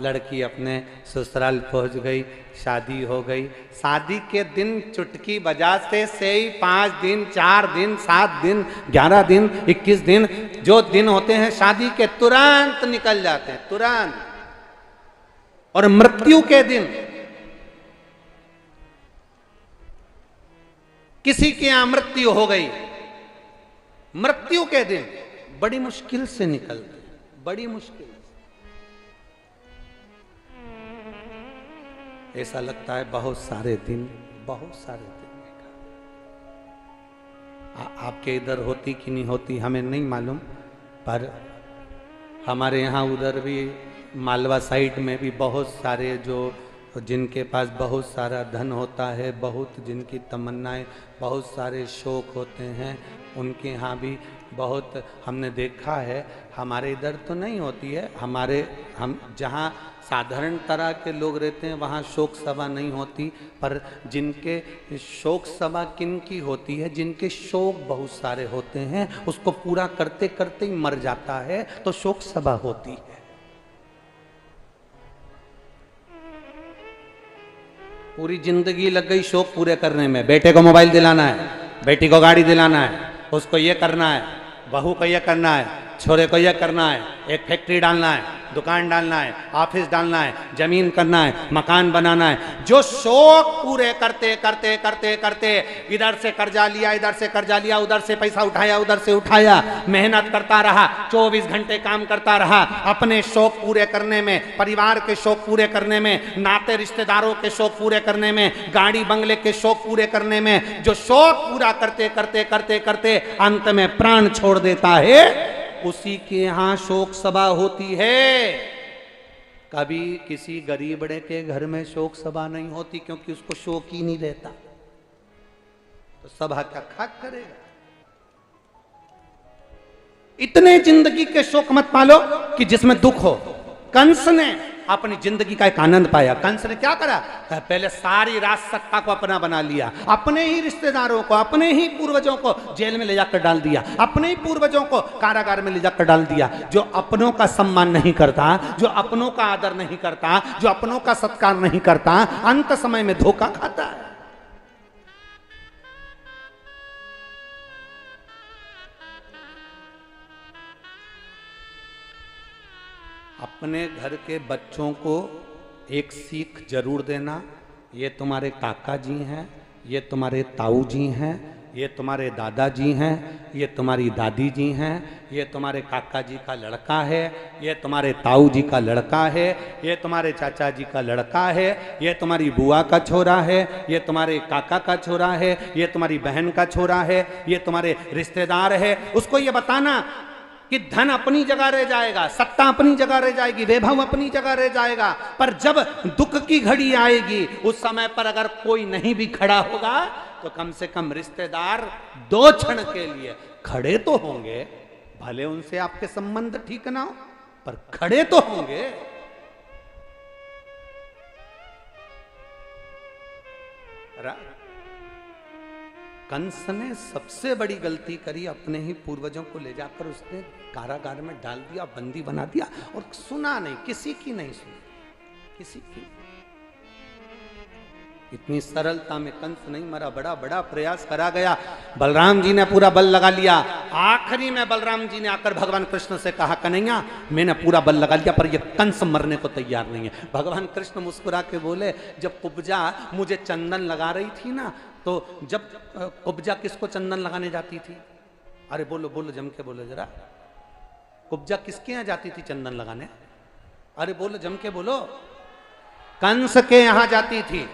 लड़की अपने ससुराल पहुंच गई, शादी हो गई। शादी के दिन चुटकी बजाते से ही 5 दिन, 4 दिन, 7 दिन, 11 दिन, 21 दिन, जो दिन होते हैं शादी के तुरंत निकल जाते हैं, तुरंत। और मृत्यु के दिन, किसी के यहां मृत्यु हो गई, मृत्यु के दिन बड़ी मुश्किल से निकलते, बड़ी मुश्किल। ऐसा लगता है बहुत सारे दिन, बहुत सारे दिन आपके इधर होती कि नहीं होती हमें नहीं मालूम, पर हमारे यहाँ उधर भी मालवा साइड में भी बहुत सारे जो जिनके पास बहुत सारा धन होता है, बहुत जिनकी तमन्नाएं, बहुत सारे शौक होते हैं, उनके यहाँ भी बहुत हमने देखा है। हमारे इधर तो नहीं होती है, हम जहाँ साधारण तरह के लोग रहते हैं वहाँ शोक सभा नहीं होती, पर जिनके शोक सभा किन की होती है, जिनके शौक बहुत सारे होते हैं, उसको पूरा करते करते ही मर जाता है तो शोक सभा होती है। पूरी जिंदगी लग गई शौक पूरे करने में, बेटे को मोबाइल दिलाना है, बेटी को गाड़ी दिलाना है, उसको ये करना है, बहू को ये करना है, छोरे को ये करना है, एक फैक्ट्री डालना है, दुकान डालना है, ऑफिस डालना है, जमीन करना है, मकान बनाना है। जो शौक पूरे करते करते करते करते इधर से कर्जा लिया, इधर से कर्जा लिया, उधर से पैसा उठाया, उधर से उठाया, मेहनत करता रहा, 24 घंटे काम करता रहा, अपने शौक पूरे करने में, परिवार के शौक पूरे करने में, नाते रिश्तेदारों के शौक पूरे करने में, गाड़ी बंगले के शौक पूरे करने में, जो शौक पूरा करते करते करते करते अंत में प्राण छोड़ देता है, उसी के यहाँ शोक सभा होती है। कभी किसी गरीबड़े के घर में शोक सभा नहीं होती, क्योंकि उसको शोक ही नहीं रहता, तो सभा क्या खाक करेगा। इतने जिंदगी के शोक मत पालो कि जिसमें दुख हो। कंस ने अपनी जिंदगी का एक आनंद पाया। कंस ने क्या करा? पहले सारी राज सत्ता को अपना बना लिया, अपने ही रिश्तेदारों को, अपने ही पूर्वजों को जेल में ले जाकर डाल दिया, अपने ही पूर्वजों को कारागार में ले जाकर डाल दिया। जो अपनों का सम्मान नहीं करता, जो अपनों का आदर नहीं करता, जो अपनों का सत्कार नहीं करता, अंत समय में धोखा खाता है। अपने घर के बच्चों को एक सीख जरूर देना। ये तुम्हारे काका जी हैं, ये तुम्हारे ताऊ जी हैं, ये तुम्हारे दादाजी हैं, ये तुम्हारी दादी जी हैं, ये तुम्हारे काका जी का लड़का है, ये तुम्हारे ताऊ जी का लड़का है, ये तुम्हारे चाचा जी का लड़का है, ये तुम्हारी बुआ का छोरा है, ये तुम्हारे काका का छोरा है, ये तुम्हारी बहन का छोरा है, ये तुम्हारे रिश्तेदार है। उसको ये बताना कि धन अपनी जगह रह जाएगा, सत्ता अपनी जगह रह जाएगी, वैभव अपनी जगह रह जाएगा, पर जब दुख की घड़ी आएगी उस समय पर अगर कोई नहीं भी खड़ा होगा तो कम से कम रिश्तेदार 2 क्षण के लिए खड़े तो होंगे। भले उनसे आपके संबंध ठीक ना हो, पर खड़े तो होंगे। कंस ने सबसे बड़ी गलती करी, अपने ही पूर्वजों को ले जाकर उसने कारागार में डाल दिया, बंदी बना दिया, और सुना नहीं, किसी की नहीं सुनी, किसी की। इतनी सरलता में कंस नहीं मरा, बड़ा बड़ा प्रयास करा गया। बलराम जी ने पूरा बल लगा लिया। आखिरी में बलराम जी ने आकर भगवान कृष्ण से कहा, कन्हैया मैंने पूरा बल लगा लिया पर ये कंस मरने को तैयार नहीं है। भगवान कृष्ण मुस्कुरा के बोले, जब कुब्जा मुझे चंदन लगा रही थी ना, तो जब कुब्जा किसको चंदन लगाने जाती थी? अरे बोलो बोलो, जम के बोलो जरा। कुब्जा किसके यहाँ जाती थी चंदन लगाने? अरे बोलो, जम के बोलो। कंस के यहाँ जाती थी।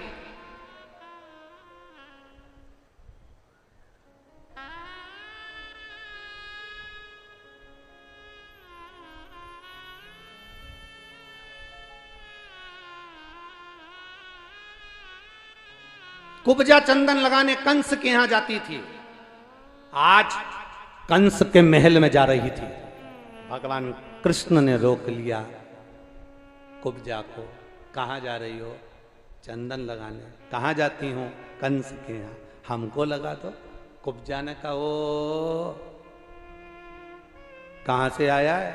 कुब्जा चंदन लगाने कंस के यहां जाती थी। आज कंस के महल में जा रही थी। भगवान कृष्ण ने रोक लिया कुब्जा को। कहां जा रही हो? चंदन लगाने। कहां जाती हूं? कंस के यहां। हमको लगा दो। कुब्जा ने कहा, ओ कहां से आया है?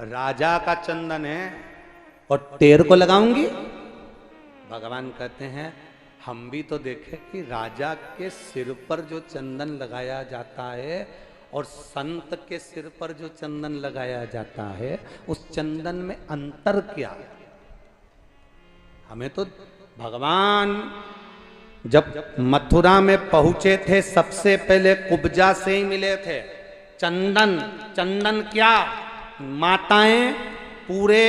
राजा का चंदन है और तेर को लगाऊंगी? भगवान कहते हैं, हम भी तो देखें कि राजा के सिर पर जो चंदन लगाया जाता है और संत के सिर पर जो चंदन लगाया जाता है, उस चंदन में अंतर क्या है? हमें तो भगवान जब मथुरा में पहुंचे थे, सबसे पहले कुब्जा से ही मिले थे। चंदन, चंदन क्या? माताएं पूरे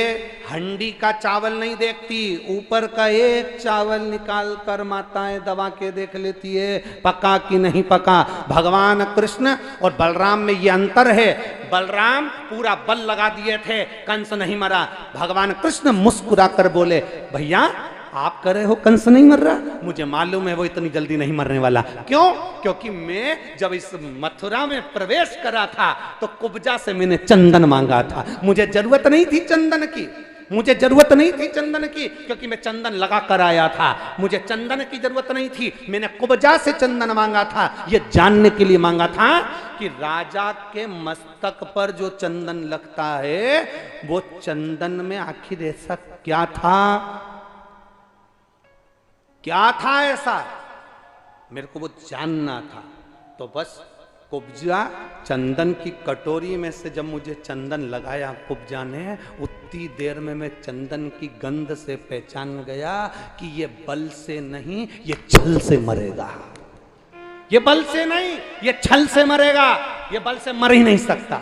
हंडी का चावल नहीं देखती, ऊपर का एक चावल निकाल कर माताएं दबा के देख लेती है पका कि नहीं पका। भगवान कृष्ण और बलराम में ये अंतर है। बलराम पूरा बल लगा दिए थे, कंस नहीं मरा। भगवान कृष्ण मुस्कुरा कर बोले, भैया आप कह रहे हो कंस नहीं मर रहा, मुझे मालूम है वो इतनी जल्दी नहीं मरने वाला। क्यों? क्योंकि मैं जब इस मथुरा में प्रवेश करा था तो कुब्जा से मैंने चंदन मांगा था। मुझे जरूरत नहीं थी चंदन की, मुझे जरूरत नहीं थी चंदन की, क्योंकि मैं चंदन लगा कर आया था। मुझे चंदन की जरूरत नहीं थी, मैंने कुब्जा से चंदन मांगा था। ये जानने के लिए मांगा था कि राजा के मस्तक पर जो चंदन लगता है वो चंदन में आखिर ऐसा क्या था? क्या था ऐसा? मेरे को वो जानना था। तो बस कुब्जा चंदन की कटोरी में से जब मुझे चंदन लगाया कुब्जा ने, उतनी देर में मैं चंदन की गंध से पहचान गया कि ये बल से नहीं, ये छल से मरेगा। ये बल से नहीं, ये छल से मरेगा। ये बल से मर ही नहीं सकता।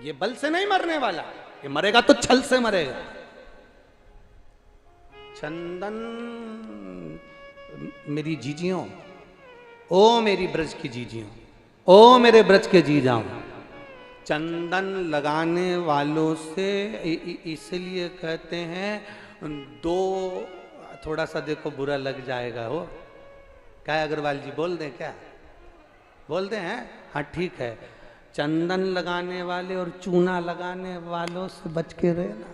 ये बल से नहीं मरने वाला, ये मरेगा तो छल से मरेगा। चंदन मेरी जीजियों, ओ मेरी ब्रज की जीजियों, ओ मेरे ब्रज के जीजाओं, चंदन लगाने वालों से इसलिए कहते हैं दो, थोड़ा सा देखो बुरा लग जाएगा हो। क्या अग्रवाल जी बोल दें क्या? बोलते हैं हाँ ठीक है, चंदन लगाने वाले और चूना लगाने वालों से बच के रहना।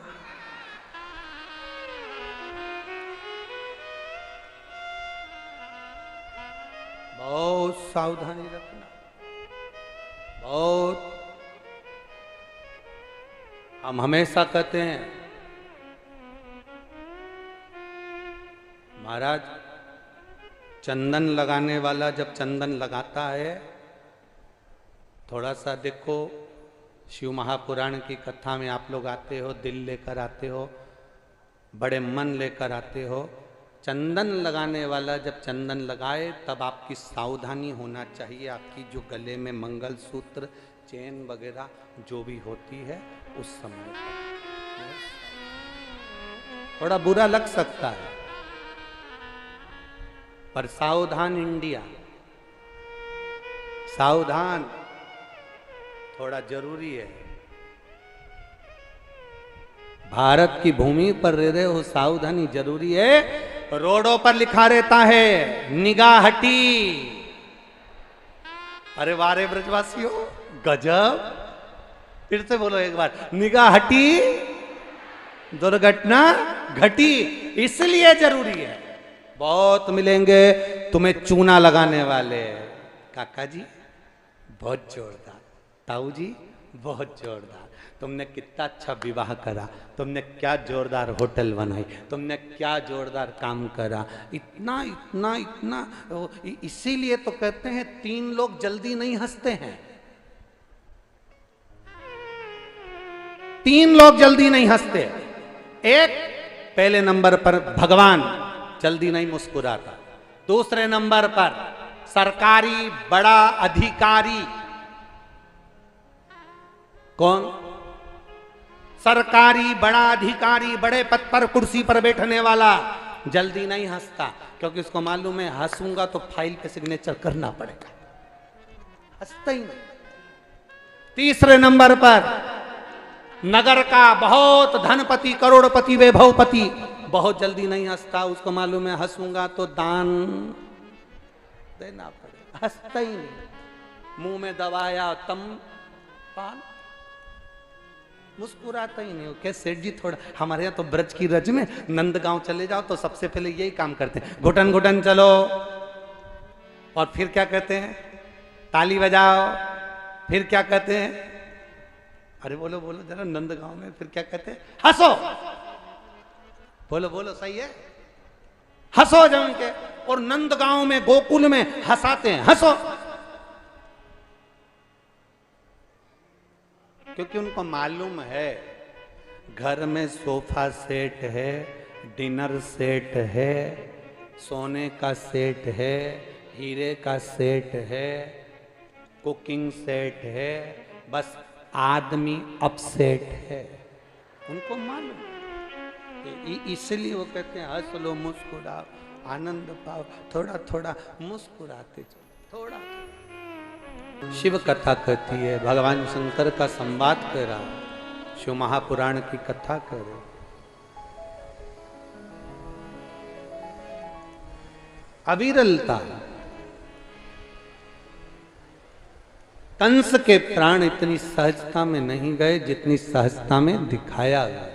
बहुत सावधानी रखना, बहुत। हम हमेशा कहते हैं महाराज, चंदन लगाने वाला जब चंदन लगाता है, थोड़ा सा देखो, शिव महापुराण की कथा में आप लोग आते हो, दिल लेकर आते हो, बड़े मन लेकर आते हो। चंदन लगाने वाला जब चंदन लगाए तब आपकी सावधानी होना चाहिए। आपकी जो गले में मंगलसूत्र, चेन वगैरह जो भी होती है उस समय थोड़ा बुरा लग सकता है, पर सावधान इंडिया, सावधान थोड़ा जरूरी है। भारत की भूमि पर रह रहे हो, सावधानी जरूरी है। रोडों पर लिखा रहता है निगाह हटी। अरे वारे ब्रजवासियों, गजब। फिर से बोलो एक बार, निगाह हटी दुर्घटना घटी। इसलिए जरूरी है। बहुत मिलेंगे तुम्हें चूना लगाने वाले, काका जी बहुत जोरदार, ताऊ जी बहुत जोरदार, तुमने कितना अच्छा विवाह करा, तुमने क्या जोरदार होटल बनाई, तुमने क्या जोरदार काम करा, इतना इतना इतना। इसीलिए तो कहते हैं 3 लोग जल्दी नहीं हंसते हैं, 3 लोग जल्दी नहीं हंसते। एक, पहले नंबर पर भगवान जल्दी नहीं मुस्कुराता। दूसरे नंबर पर सरकारी बड़ा अधिकारी, कौन? सरकारी बड़ा अधिकारी, बड़े पद पर कुर्सी पर बैठने वाला जल्दी नहीं हंसता, क्योंकि उसको मालूम है हंसूंगा तो फाइल पे सिग्नेचर करना पड़ेगा, हंसता ही नहीं। तीसरे नंबर पर नगर का बहुत धनपति, करोड़पति, वैभवपति बहुत जल्दी नहीं हंसता, उसको मालूम है हंसूंगा तो दान देना पड़ेगा, हंसता ही नहीं। मुंह में दबाया तम पान, मुस्कुराता ही नहीं हो। क्या सेठ जी, थोड़ा हमारे यहाँ तो ब्रज की रज में नंदगांव चले जाओ तो सबसे पहले यही काम करते हैं, घुटन घुटन चलो, और फिर क्या कहते हैं, ताली बजाओ, फिर क्या कहते हैं, अरे बोलो बोलो जरा, नंदगांव में फिर क्या कहते हैं, हंसो, बोलो बोलो, सही है, हंसो जम के। और नंदगांव में, गोकुल में हंसाते हैं, हंसो, क्योंकि उनको मालूम है घर में सोफा सेट है, डिनर सेट है, सोने का सेट है, हीरे का सेट है, कुकिंग सेट है, बस आदमी अपसेट है, उनको मालूम। इसलिए वो कहते हैं हंस लो, मुस्कुराओ, आनंद पाओ, थोड़ा थोड़ा मुस्कुराते चलो, थोड़ा थोड़ा। शिव कथा कहती है, भगवान शंकर का संवाद कर रहा, शिव महापुराण की कथा कर रहे। अविरलता, कंस के प्राण इतनी सहजता में नहीं गए जितनी सहजता में दिखाया गया।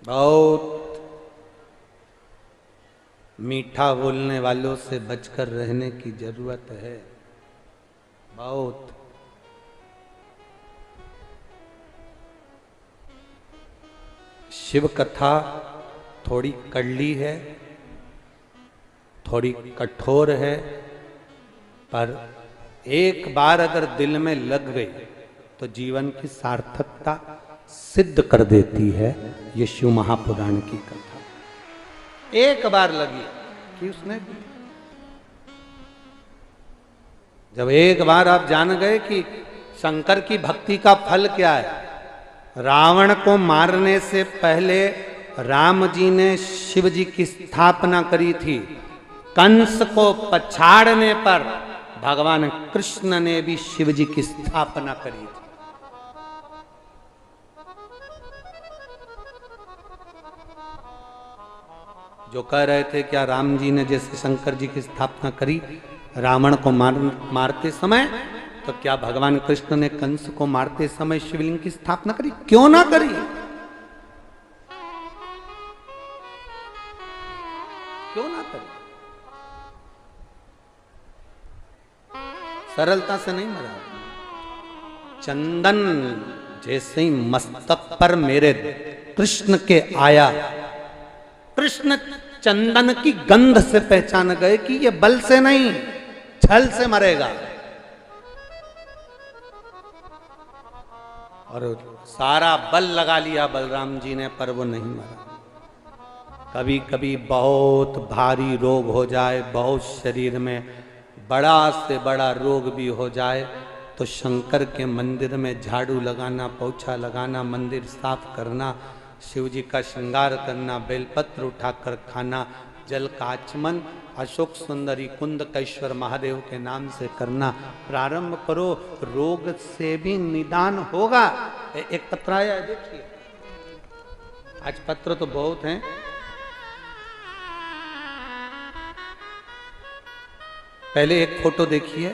बहुत मीठा बोलने वालों से बचकर रहने की जरूरत है, बहुत। शिव कथा थोड़ी कड़ली है, थोड़ी कठोर है, पर एक बार अगर दिल में लग गई तो जीवन की सार्थकता सिद्ध कर देती है। ये शिव महापुराण की कथा एक बार लगी कि उसने, जब एक बार आप जान गए कि शंकर की भक्ति का फल क्या है। रावण को मारने से पहले राम जी ने शिव जी की स्थापना करी थी, कंस को पछाड़ने पर भगवान कृष्ण ने भी शिव जी की स्थापना करी थी। जो कह रहे थे क्या राम जी ने जैसे शंकर जी की स्थापना करी रावण को मारते समय, तो क्या भगवान कृष्ण ने कंस को मारते समय शिवलिंग की स्थापना करी? क्यों ना करी? क्यों ना करी? सरलता से नहीं मरा। चंदन जैसे ही मस्तक पर मेरे कृष्ण के आया, कृष्ण चंदन की गंध से पहचान गए कि ये बल से नहीं छल से मरेगा, और सारा बल लगा लिया बलराम जी ने, पर वो नहीं मरा। कभी कभी बहुत भारी रोग हो जाए, बहुत शरीर में बड़ा से बड़ा रोग भी हो जाए, तो शंकर के मंदिर में झाड़ू लगाना, पोछा लगाना, मंदिर साफ करना, शिव जी का श्रृंगार करना, बेलपत्र उठाकर खाना, जल का आचमन अशोक सुंदरी कुंद कैश्वर महादेव के नाम से करना प्रारंभ करो, रोग से भी निदान होगा। एक पत्र आया है, देखिए। आज पत्र तो बहुत हैं। पहले एक फोटो देखिए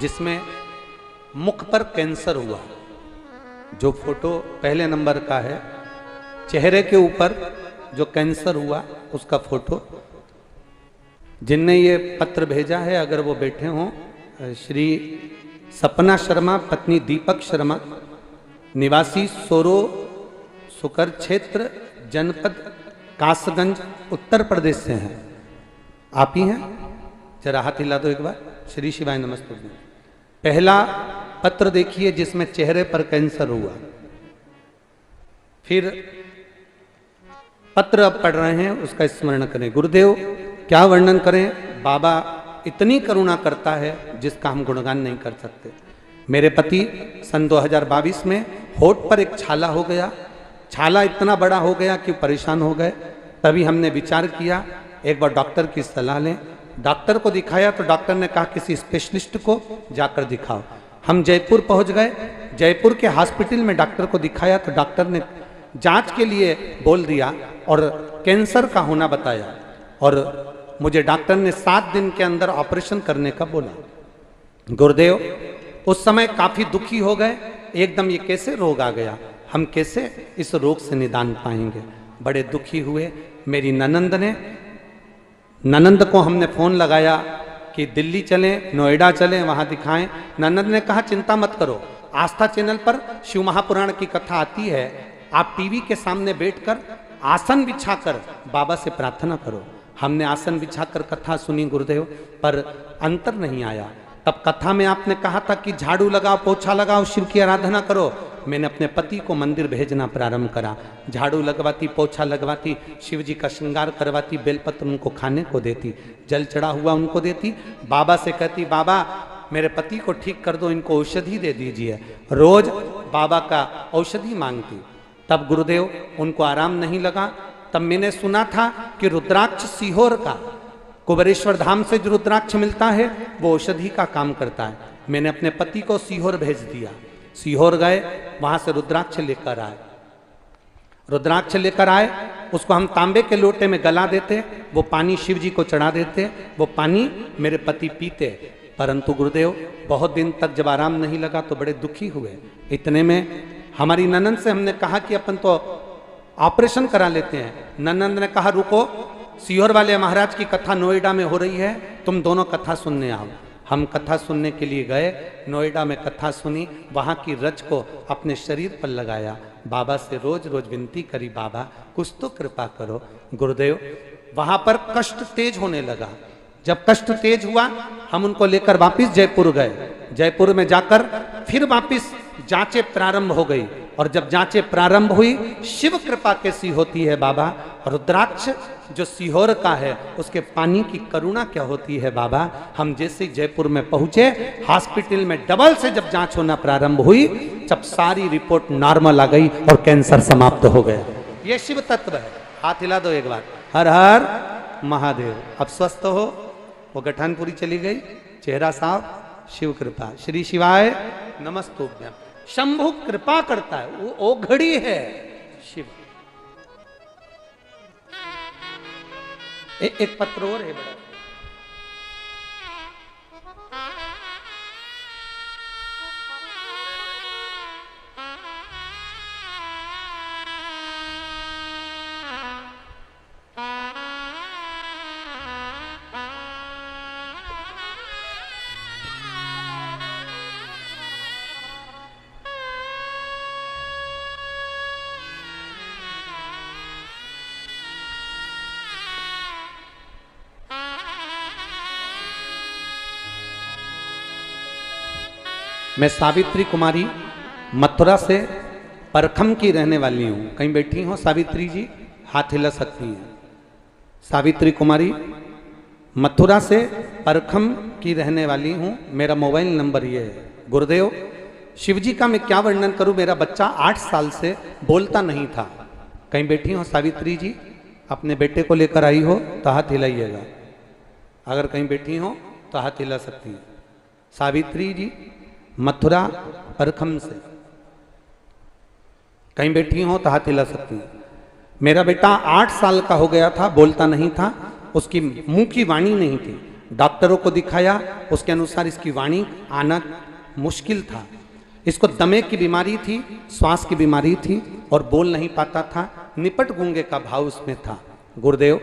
जिसमें मुख पर कैंसर हुआ। जो फोटो पहले नंबर का है, चेहरे के ऊपर जो कैंसर हुआ उसका फोटो। जिनने ये पत्र भेजा है, अगर वो बैठे हों, श्री सपना शर्मा, पत्नी दीपक शर्मा, निवासी सोरो सुकर क्षेत्र, जनपद कासगंज, उत्तर प्रदेश से हैं। आप ही हैं? जरा हाथ हिला दो एक बार। श्री शिवाय नमस्ते। पहला पत्र देखिए जिसमें चेहरे पर कैंसर हुआ। फिर पत्र अब पढ़ रहे हैं, उसका स्मरण करें। गुरुदेव क्या वर्णन करें, बाबा इतनी करुणा करता है जिसका हम गुणगान नहीं कर सकते। मेरे पति सन 2022 में होठ पर एक छाला हो गया। छाला इतना बड़ा हो गया कि परेशान हो गए। तभी हमने विचार किया एक बार डॉक्टर की सलाह लें। डॉक्टर को दिखाया तो डॉक्टर ने कहा किसी स्पेशलिस्ट को जाकर दिखाओ। हम जयपुर पहुंच गए। जयपुर के हॉस्पिटल में डॉक्टर को दिखाया तो डॉक्टर ने जांच के लिए बोल दिया और कैंसर का होना बताया, और मुझे डॉक्टर ने 7 दिन के अंदर ऑपरेशन करने का बोला। गुरुदेव उस समय काफी दुखी हो गए, एकदम ये कैसे रोग आ गया, हम कैसे इस रोग से निदान पाएंगे। बड़े दुखी हुए। मेरी ननंद को हमने फोन लगाया कि दिल्ली चलें, नोएडा चलें, वहां दिखाएं। ननंद ने कहा चिंता मत करो, आस्था चैनल पर शिव महापुराण की कथा आती है, आप टीवी के सामने बैठकर आसन बिछाकर बाबा से प्रार्थना करो। हमने आसन बिछाकर कथा सुनी गुरुदेव, पर अंतर नहीं आया। तब कथा में आपने कहा था कि झाड़ू लगाओ, पोछा लगाओ, शिव की आराधना करो। मैंने अपने पति को मंदिर भेजना प्रारंभ करा। झाड़ू लगवाती, पोछा लगवाती, शिव जी का श्रृंगार करवाती, बेलपत्र उनको खाने को देती, जल चढ़ा हुआ उनको देती। बाबा से कहती बाबा मेरे पति को ठीक कर दो, इनको औषधि दे दीजिए। रोज बाबा का औषधि मांगती। तब गुरुदेव उनको आराम नहीं लगा। तब मैंने सुना था कि रुद्राक्ष सीहोर का, कुबेरेश्वर धाम से जो रुद्राक्ष मिलता है वो औषधि का काम करता है। मैंने अपने पति को सीहोर भेज दिया। सीहोर गए, वहां से रुद्राक्ष लेकर आए। रुद्राक्ष लेकर आए, उसको हम तांबे के लोटे में गला देते, वो पानी शिव जी को चढ़ा देते, वो पानी मेरे पति पीते। परंतु गुरुदेव बहुत दिन तक जब आराम नहीं लगा तो बड़े दुखी हुए। इतने में हमारी ननंद से हमने कहा कि अपन तो ऑपरेशन करा लेते हैं। ननंद ने कहा रुको, सीहोर वाले महाराज की कथा नोएडा में हो रही है, तुम दोनों कथा सुनने आओ। हम कथा सुनने के लिए गए, नोएडा में कथा सुनी, वहाँ की रज को अपने शरीर पर लगाया, बाबा से रोज रोज विनती करी बाबा कुछ तो कृपा करो। गुरुदेव वहाँ पर कष्ट तेज होने लगा। जब कष्ट तेज हुआ हम उनको लेकर वापिस जयपुर गए। जयपुर में जाकर फिर वापिस जांचें प्रारंभ हो गई, और जब जांचें प्रारंभ हुई, शिव कृपा कैसी होती है बाबा, रुद्राक्ष जो सीहोर का है उसके पानी की करुणा क्या होती है बाबा। हम जैसे जयपुर में पहुंचे, हॉस्पिटल में डबल से जब जांच होना प्रारंभ हुई, जब सारी रिपोर्ट नॉर्मल आ गई और कैंसर समाप्त हो गया। ये शिव तत्व है। हाथ हिला दो एक बार, हर हर महादेव। अब स्वस्थ हो, वो गठान पूरी चली गई, चेहरा साफ, शिव कृपा। श्री शिवाय नमस्तुभ्यम। शंभु कृपा करता है, वो ओघड़ी है, शिव। एक पत्र और है बड़ा। मैं सावित्री कुमारी मथुरा से परखम की रहने वाली हूँ। कहीं बैठी हो सावित्री जी? हाथ हिला सकती हैं। सावित्री कुमारी मथुरा से परखम की रहने वाली हूँ। मेरा मोबाइल नंबर ये है। गुरुदेव, शिव जी का मैं क्या वर्णन करूँ? मेरा बच्चा 8 साल से बोलता नहीं था। कहीं बैठी हो सावित्री जी? अपने बेटे को लेकर आई हो तो हाथ हिलाइएगा। अगर कहीं बैठी हो तो हाथ हिला सकती हैं। सावित्री जी मथुरा परखम से कहीं बैठी हो तो हाथ हिला सकती हैं। मेरा बेटा 8 साल का हो गया था, बोलता नहीं था, उसकी मुंह की वाणी नहीं थी। डॉक्टरों को दिखाया, उसके अनुसार इसकी वाणी आना मुश्किल था। इसको दमे की बीमारी थी, श्वास की बीमारी थी और बोल नहीं पाता था। निपट गूंगे का भाव उसमें था। गुरुदेव,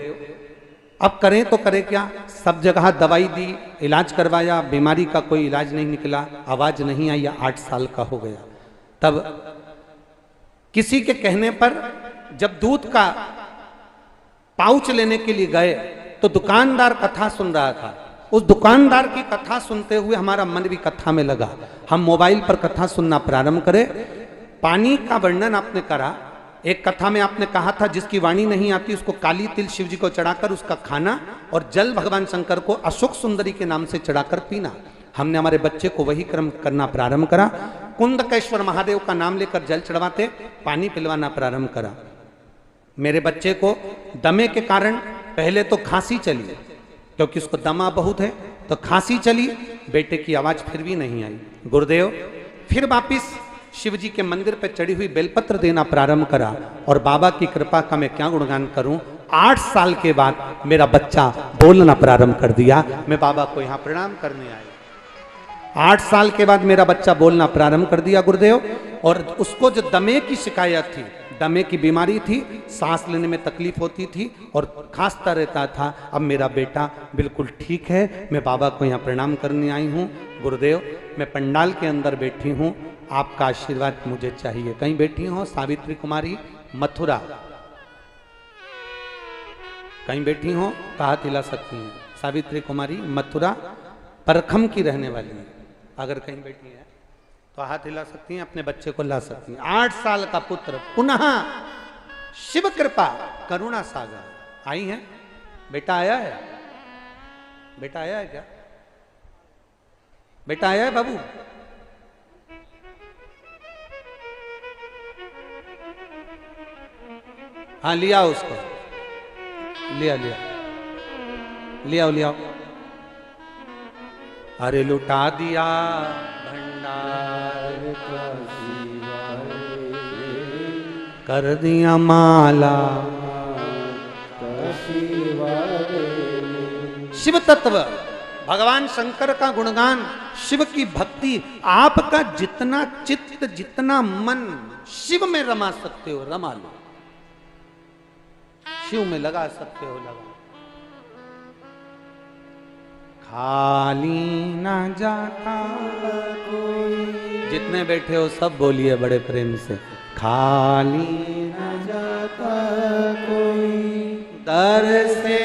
अब करें तो करें क्या? सब जगह दवाई दी, इलाज करवाया, बीमारी का कोई इलाज नहीं निकला, आवाज नहीं आई। 8 साल का हो गया। तब किसी के कहने पर जब दूध का पाउच लेने के लिए गए तो दुकानदार कथा सुन रहा था। उस दुकानदार की कथा सुनते हुए हमारा मन भी कथा में लगा। हम मोबाइल पर कथा सुनना प्रारंभ करें। पानी का वर्णन आपने करा। एक कथा में आपने कहा था जिसकी वाणी नहीं आती उसको काली तिल शिव जी को चढ़ाकर उसका खाना और जल भगवान शंकर को अशोक सुंदरी के नाम से चढ़ाकर पीना। हमने हमारे बच्चे को वही क्रम करना प्रारंभ करा। कुंदकेश्वर महादेव का नाम लेकर जल चढ़वाते, पानी पिलवाना प्रारंभ करा। मेरे बच्चे को दमे के कारण पहले तो खांसी चली, क्योंकि उसको दमा बहुत है तो खांसी चली। बेटे की आवाज फिर भी नहीं आई। गुरुदेव, फिर वापिस शिव जी के मंदिर पर चढ़ी हुई बेलपत्र देना प्रारंभ करा और बाबा की कृपा का मैं क्या गुणगान करूं। 8 साल के बाद मेरा बच्चा बोलना प्रारंभ कर दिया। मैं बाबा को यहां प्रणाम करने आया। 8 साल के बाद मेरा बच्चा बोलना प्रारंभ कर दिया गुरुदेव। और उसको जो दमे की शिकायत थी, दमे की बीमारी थी, सांस लेने में तकलीफ होती थी और खांसता रहता था, अब मेरा बेटा बिल्कुल ठीक है। मैं बाबा को यहाँ प्रणाम करने आई हूँ। गुरुदेव, मैं पंडाल के अंदर बैठी हूँ, आपका आशीर्वाद मुझे चाहिए। कहीं बैठी हो सावित्री कुमारी मथुरा? कहीं बैठी हो तो हाथ हिला सकती हैं। सावित्री कुमारी मथुरा परखम की रहने वाली है। अगर कहीं बैठी है तो हाथ हिला सकती हैं, अपने बच्चे को ला सकती हैं। 8 साल का पुत्र, पुनः शिव कृपा करुणा सागर। आई है? बेटा आया है? बेटा आया है क्या? बेटा आया है बाबू? हाँ, लिया उसको, लिया लिया लिया लिया। अरे लुटा दिया भंडार का कर दिया माला। शिव तत्व, भगवान शंकर का गुणगान, शिव की भक्ति, आपका जितना चित्त जितना मन शिव में रमा सकते हो रमा लो। शिव में लगा सकते हो लगा। खाली ना जाता कोई। जितने बैठे हो सब बोलिए बड़े प्रेम से। खाली ना जाता कोई दर से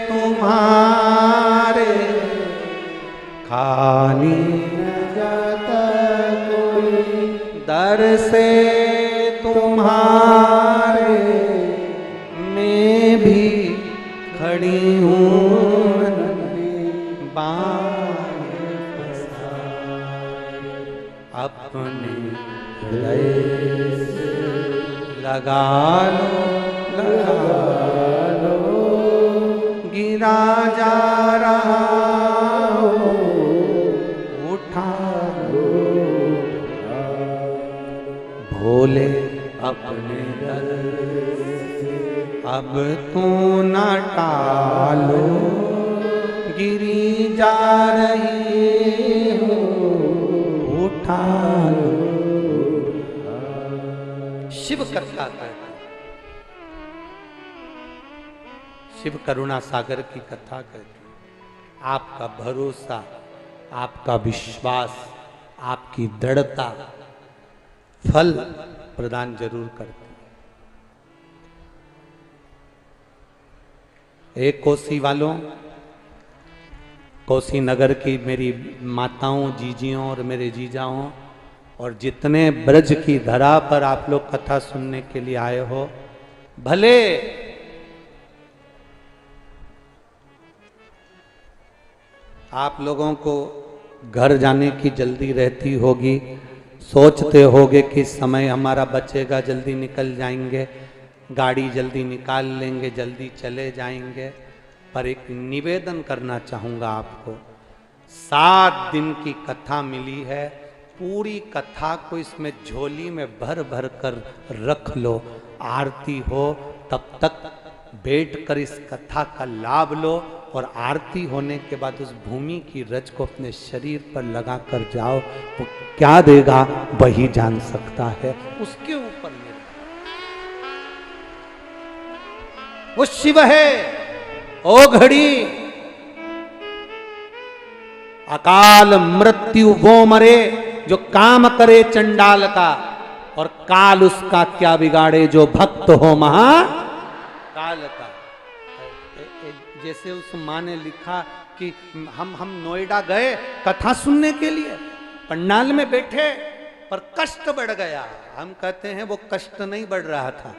तुम्हारे। खाली ना जाता कोई दर से तुम्हारे। मैं भी खड़ी हूँ अपने हृदय से लगा लो गिरा जा रहा हो उठा लो। भोले अपने दर अब तू न टालो, गिरी जा रही हो उठा लो। शिव कथा कहते, शिव करुणा सागर की कथा कहते। आपका भरोसा, आपका विश्वास, आपकी दृढ़ता फल प्रदान जरूर करती है। एक कोसी वालों, कोसी नगर की मेरी माताओं, जीजियों और मेरे जीजाओं और जितने ब्रज की धरा पर आप लोग कथा सुनने के लिए आए हो, भले आप लोगों को घर जाने की जल्दी रहती होगी, सोचते होगे कि समय हमारा बचेगा, जल्दी निकल जाएंगे, गाड़ी जल्दी निकाल लेंगे, जल्दी चले जाएंगे। पर एक निवेदन करना चाहूँगा आपको, 7 दिन की कथा मिली है, पूरी कथा को इसमें झोली में भर भर कर रख लो। आरती हो तब तक बैठकर इस कथा का लाभ लो, और आरती होने के बाद उस भूमि की रज को अपने शरीर पर लगा कर जाओ। वो क्या देगा वही जान सकता है, उसके ऊपर निर्भर। वो शिव है, ओ घड़ी अकाल मृत्यु वो मरे जो काम करे चंडाल का, और काल उसका क्या बिगाड़े जो भक्त हो महा काल का। जैसे उस माँ ने लिखा कि हम नोएडा गए कथा सुनने के लिए, पंडाल में बैठे पर कष्ट बढ़ गया। हम कहते हैं वो कष्ट नहीं बढ़ रहा था,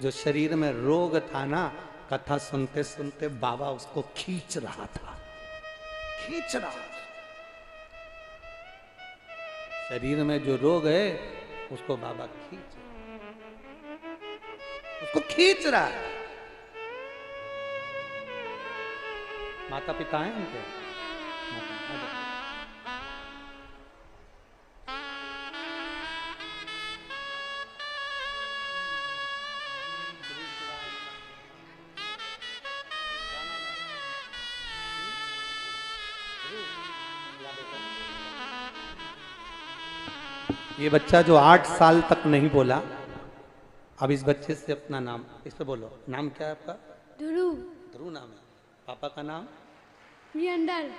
जो शरीर में रोग था ना, कथा सुनते सुनते बाबा उसको खींच रहा था, खींच रहा। शरीर में जो रोग है उसको बाबा उसको खींच रहा है। माता पिता हैं उनके? ये बच्चा जो 8 साल तक नहीं बोला, अब इस बच्चे से अपना नाम इस पे बोलो। नाम क्या है आपका? ध्रुव। ध्रुव नाम है। पापा का नाम? वीरेंद्र।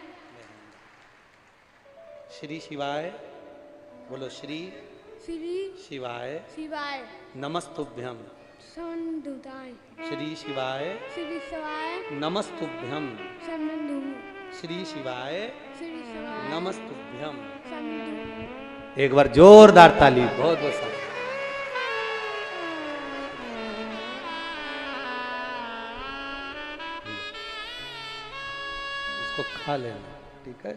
श्री शिवाय बोलो। श्री श्री शिवाय शिवाय नमस्तुभ्यम। संदुताय। श्री शिवाय श्री शिवाय नमस्तुभ्यम। संदु। श्री शिवाय श्री शिवाय नमस्तुभ्यम। संदु। एक बार जोरदार ताली। बहुत बहुत इसको खा लेना, ठीक है?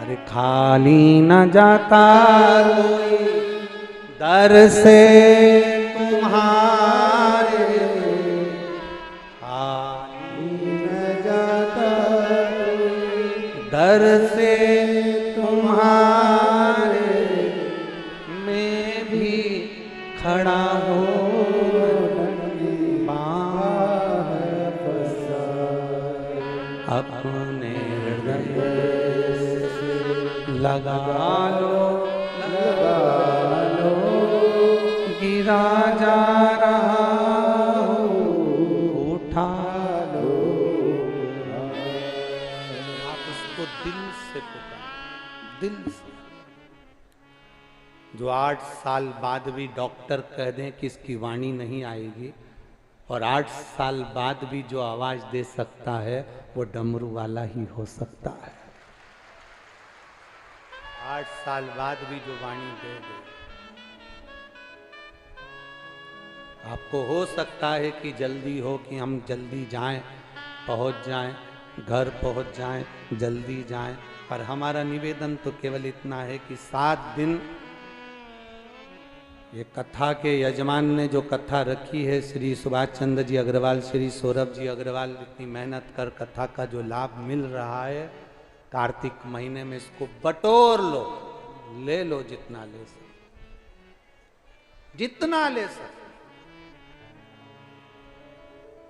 अरे खाली न जाता कोई दर से तुम्हारे, खाली न जाता कोई दर से तुम्हारे, मैं भी खड़ा हो अपने हृदय लगा लो, गिरा जा रहा हो उठा लो। आप उसको दिल से पुकारो, दिल से। जो 8 साल बाद भी डॉक्टर कह दें कि इसकी वाणी नहीं आएगी, और 8 साल बाद भी जो आवाज दे सकता है वो डमरू वाला ही हो सकता है। 8 साल बाद भी जो वाणी दे दे। आपको हो सकता है कि जल्दी हो कि हम जल्दी जाएं, पहुंच जाएं, घर पहुंच जाएं, जल्दी जाएं। पर हमारा निवेदन तो केवल इतना है कि 7 दिन ये कथा के यजमान ने जो कथा रखी है, श्री सुभाष चंद्र जी अग्रवाल, श्री सौरभ जी अग्रवाल, इतनी मेहनत कर कथा का जो लाभ मिल रहा है कार्तिक महीने में, इसको बटोर लो, ले लो जितना ले सके, जितना ले सके,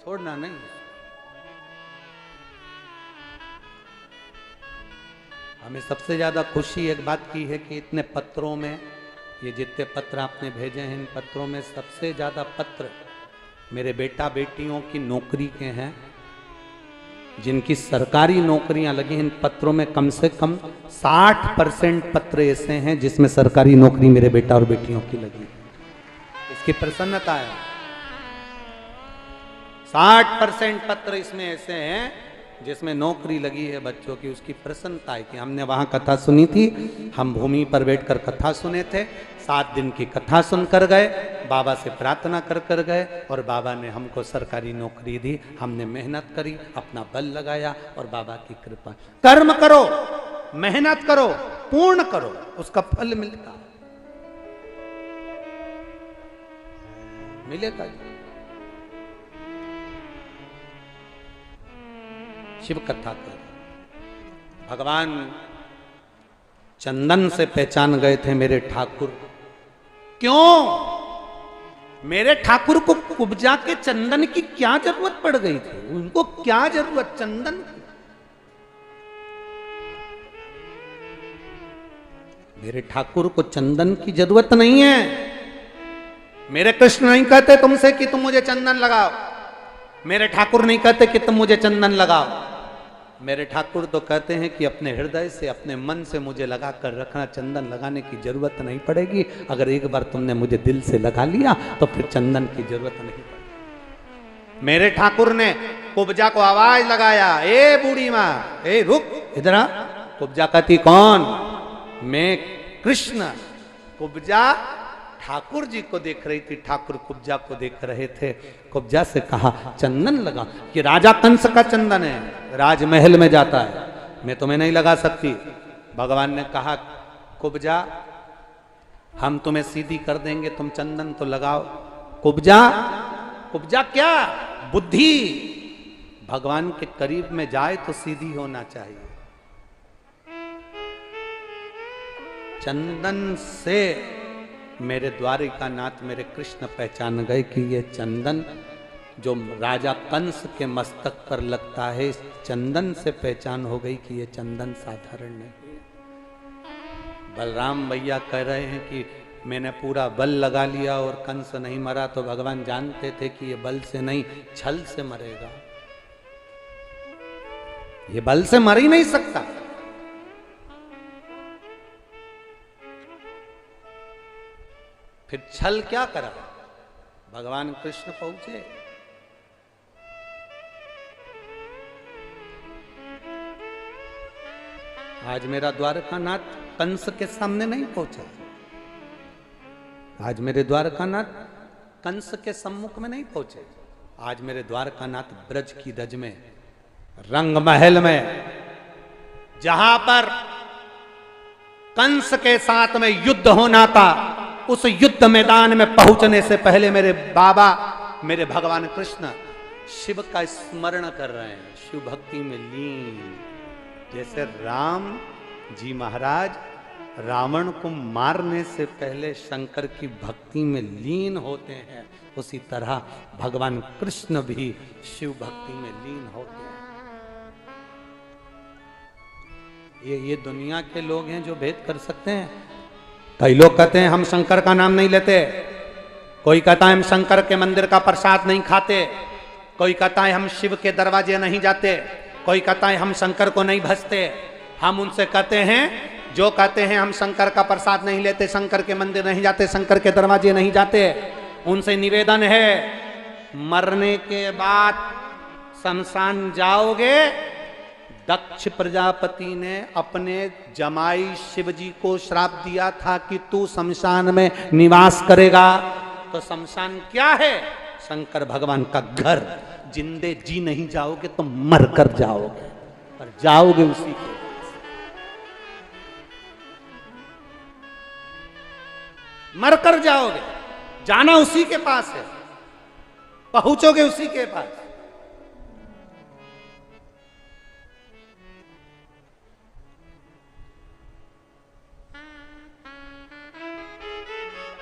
छोड़ना नहीं। हमें सबसे ज्यादा खुशी एक बात की है कि इतने पत्रों में, ये जितने पत्र आपने भेजे हैं, इन पत्रों में सबसे ज्यादा पत्र मेरे बेटा बेटियों की नौकरी के हैं, जिनकी सरकारी नौकरियां लगी। इन पत्रों में कम से कम 60% पत्र ऐसे हैं जिसमें सरकारी नौकरी मेरे बेटा और बेटियों की लगी। इसकी प्रसन्नता है। 60% पत्र इसमें ऐसे हैं जिसमें नौकरी लगी है बच्चों की, उसकी प्रसन्नता है कि हमने वहां कथा सुनी थी, हम भूमि पर बैठकर कथा सुने थे, 7 दिन की कथा सुनकर गए, बाबा से प्रार्थना कर कर गए और बाबा ने हमको सरकारी नौकरी दी। हमने मेहनत करी, अपना बल लगाया और बाबा की कृपा। कर्म करो, मेहनत करो, पूर्ण करो, उसका फल मिलेगा, मिलेगा। शिव कथा कर भगवान चंदन से पहचान गए थे मेरे ठाकुर। क्यों? मेरे ठाकुर को कुब्जा के चंदन की क्या जरूरत पड़ गई थी? उनको क्या जरूरत चंदन की? मेरे ठाकुर को चंदन की जरूरत नहीं है। मेरे कृष्ण नहीं कहते तुमसे कि तुम मुझे चंदन लगाओ, मेरे ठाकुर नहीं कहते कि तुम मुझे चंदन लगाओ। मेरे ठाकुर तो कहते हैं कि अपने हृदय से, अपने मन से मुझे लगा कर रखना, चंदन लगाने की जरूरत नहीं पड़ेगी। अगर एक बार तुमने मुझे दिल से लगा लिया तो फिर चंदन की जरूरत नहीं पड़ेगी। मेरे ठाकुर ने कुब्जा को आवाज लगाया, ए बूढ़ी माँ, ए रुक इधर आ। कुब्जा कहती कौन? मैं कृष्ण। कुब्जा ठाकुर जी को देख रही थी, ठाकुर कुब्जा को देख रहे थे। कुब्जा से कहा चंदन लगा, कि राजा कंस का चंदन है, राजमहल में जाता है, मैं तुम्हें नहीं लगा सकती। भगवान ने कहा कुब्जा हम तुम्हें सीधी कर देंगे, तुम चंदन तो लगाओ। कुब्जा, कुब्जा क्या? बुद्धि भगवान के करीब में जाए तो सीधी होना चाहिए। चंदन से मेरे द्वारिकानाथ, मेरे कृष्ण पहचान गए कि ये चंदन जो राजा कंस के मस्तक पर लगता है, इस चंदन से पहचान हो गई कि ये चंदन साधारण नहीं है। बलराम भैया कह रहे हैं कि मैंने पूरा बल लगा लिया और कंस नहीं मरा, तो भगवान जानते थे कि ये बल से नहीं, छल से मरेगा, ये बल से मर ही नहीं सकता। फिर छल क्या करा? भगवान कृष्ण पहुंचे। आज मेरा द्वारकानाथ कंस के सामने नहीं पहुंचा, आज मेरे द्वारकानाथ कंस के सम्मुख में नहीं पहुंचे। आज मेरे द्वारकानाथ ब्रज की रज में, रंग महल में, जहां पर कंस के साथ में युद्ध होना था, उस युद्ध मैदान में पहुंचने से पहले मेरे बाबा, मेरे भगवान कृष्ण शिव का स्मरण कर रहे हैं, शिव भक्ति में लीन। जैसे राम जी महाराज रावण को मारने से पहले शंकर की भक्ति में लीन होते हैं, उसी तरह भगवान कृष्ण भी शिव भक्ति में लीन होते हैं। ये दुनिया के लोग हैं जो भेद कर सकते हैं। कई लोग कहते हैं हम शंकर का नाम नहीं लेते, कोई कहता है हम शंकर के मंदिर का प्रसाद नहीं खाते, कोई कहता है हम शिव के दरवाजे नहीं जाते, कोई कहता है हम शंकर को नहीं भजते। हम उनसे कहते हैं, जो कहते हैं हम शंकर का प्रसाद नहीं लेते, शंकर के मंदिर नहीं जाते, शंकर के दरवाजे नहीं जाते, उनसे निवेदन है मरने के बाद शमशान जाओगे। दक्ष प्रजापति ने अपने जमाई शिवजी को श्राप दिया था कि तू शमशान में निवास करेगा। तो शमशान क्या है? शंकर भगवान का घर। जिंदे जी नहीं जाओगे तो मर कर जाओगे, पर जाओगे उसी के। मरकर जाओगे, जाना उसी के पास है, पहुंचोगे उसी के पास।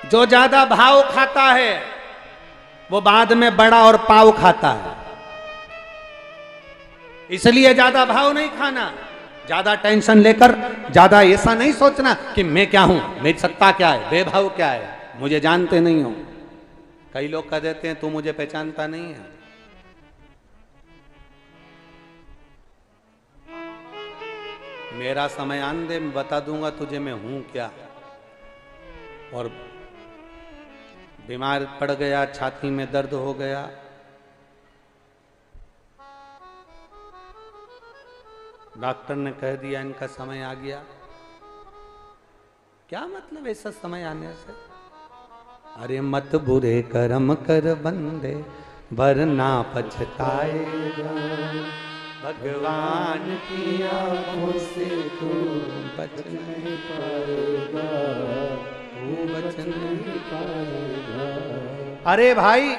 जो ज्यादा भाव खाता है वो बाद में बड़ा और पाव खाता है। इसलिए ज्यादा भाव नहीं खाना, ज्यादा टेंशन लेकर ज्यादा ऐसा नहीं सोचना कि मैं क्या हूं, मेरी सत्ता क्या है, बेभाव क्या है, मुझे जानते नहीं हो। कई लोग कह देते हैं तू मुझे पहचानता नहीं है। मेरा समय आन दे, मैं बता दूंगा तुझे मैं हूं क्या। और बीमार पड़ गया, छाती में दर्द हो गया, डॉक्टर ने कह दिया इनका समय आ गया। क्या मतलब ऐसा समय आने से? अरे मत बुरे कर्म कर बंदे वरना पछताएगा, भगवान की आंखों से तू बच नहीं पाएगा, तू बच नहीं पाएगा। अरे भाई,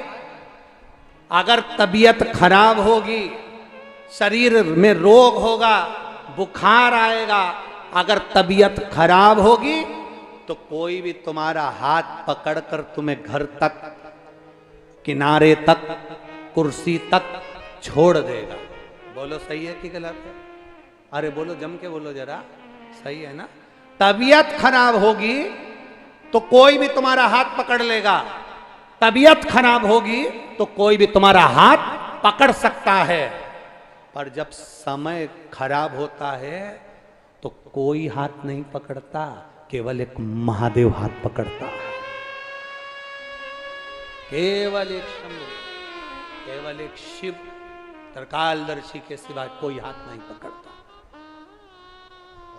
अगर तबीयत खराब होगी, शरीर में रोग होगा, बुखार आएगा, अगर तबीयत खराब होगी तो कोई भी तुम्हारा हाथ पकड़कर तुम्हें घर तक, किनारे तक, कुर्सी तक छोड़ देगा। बोलो सही है कि गलत है? अरे बोलो, जम के बोलो जरा, सही है ना? तबीयत खराब होगी तो कोई भी तुम्हारा हाथ पकड़ लेगा, तबीयत खराब होगी तो कोई भी तुम्हारा हाथ पकड़ सकता है। पर जब समय खराब होता है तो कोई हाथ नहीं पकड़ता, केवल एक महादेव हाथ पकड़ता है। केवल एक शंभु, केवल एक शिव त्रिकालदर्शी के सिवा कोई हाथ नहीं पकड़ता।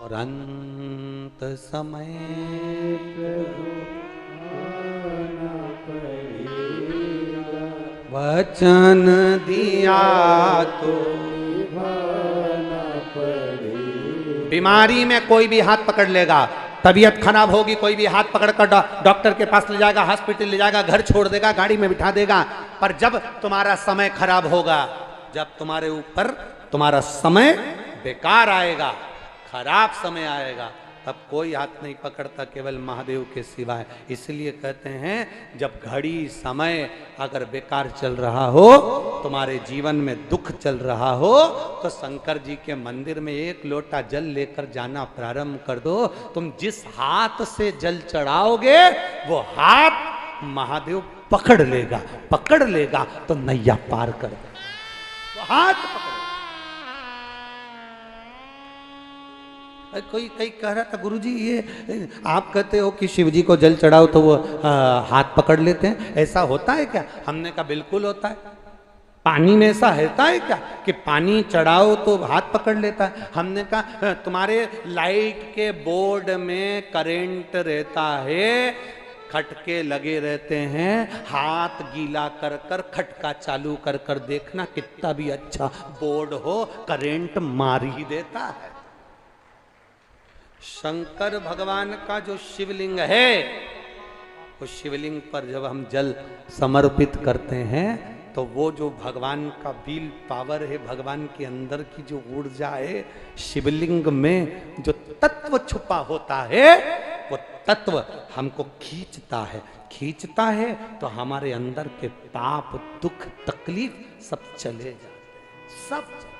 और अंत समय वचन दिया तो बीमारी में कोई भी हाथ पकड़ लेगा, तबीयत खराब होगी कोई भी हाथ पकड़कर डॉक्टर के पास ले जाएगा, हॉस्पिटल ले जाएगा, घर छोड़ देगा, गाड़ी में बिठा देगा। पर जब तुम्हारा समय खराब होगा, जब तुम्हारे ऊपर तुम्हारा समय बेकार आएगा, खराब समय आएगा, तब कोई हाथ नहीं पकड़ता, केवल महादेव के सिवाय। इसलिए कहते हैं जब घड़ी समय अगर बेकार चल रहा हो, तुम्हारे जीवन में दुख चल रहा हो, तो शंकर जी के मंदिर में एक लोटा जल लेकर जाना प्रारंभ कर दो। तुम जिस हाथ से जल चढ़ाओगे वो हाथ महादेव पकड़ लेगा, पकड़ लेगा तो नैया पार कर देगा। वो हाथ पकड़। कोई कई कह रहा था गुरुजी ये आप कहते हो कि शिव जी को जल चढ़ाओ तो वो हाथ पकड़ लेते हैं, ऐसा होता है क्या? हमने कहा बिल्कुल होता है। पानी में ऐसा होता है क्या कि पानी चढ़ाओ तो हाथ पकड़ लेता है? हमने कहा तुम्हारे लाइट के बोर्ड में करंट रहता है, खटके लगे रहते हैं, हाथ गीला कर कर खटका चालू कर कर देखना, कितना भी अच्छा बोर्ड हो करंट मार ही देता है। शंकर भगवान का जो शिवलिंग है, उस शिवलिंग पर जब हम जल समर्पित करते हैं तो वो जो भगवान का विल पावर है, भगवान के अंदर की जो ऊर्जा है, शिवलिंग में जो तत्व छुपा होता है, वो तत्व हमको खींचता है तो हमारे अंदर के पाप, दुख, तकलीफ सब चले जाते हैं, सब।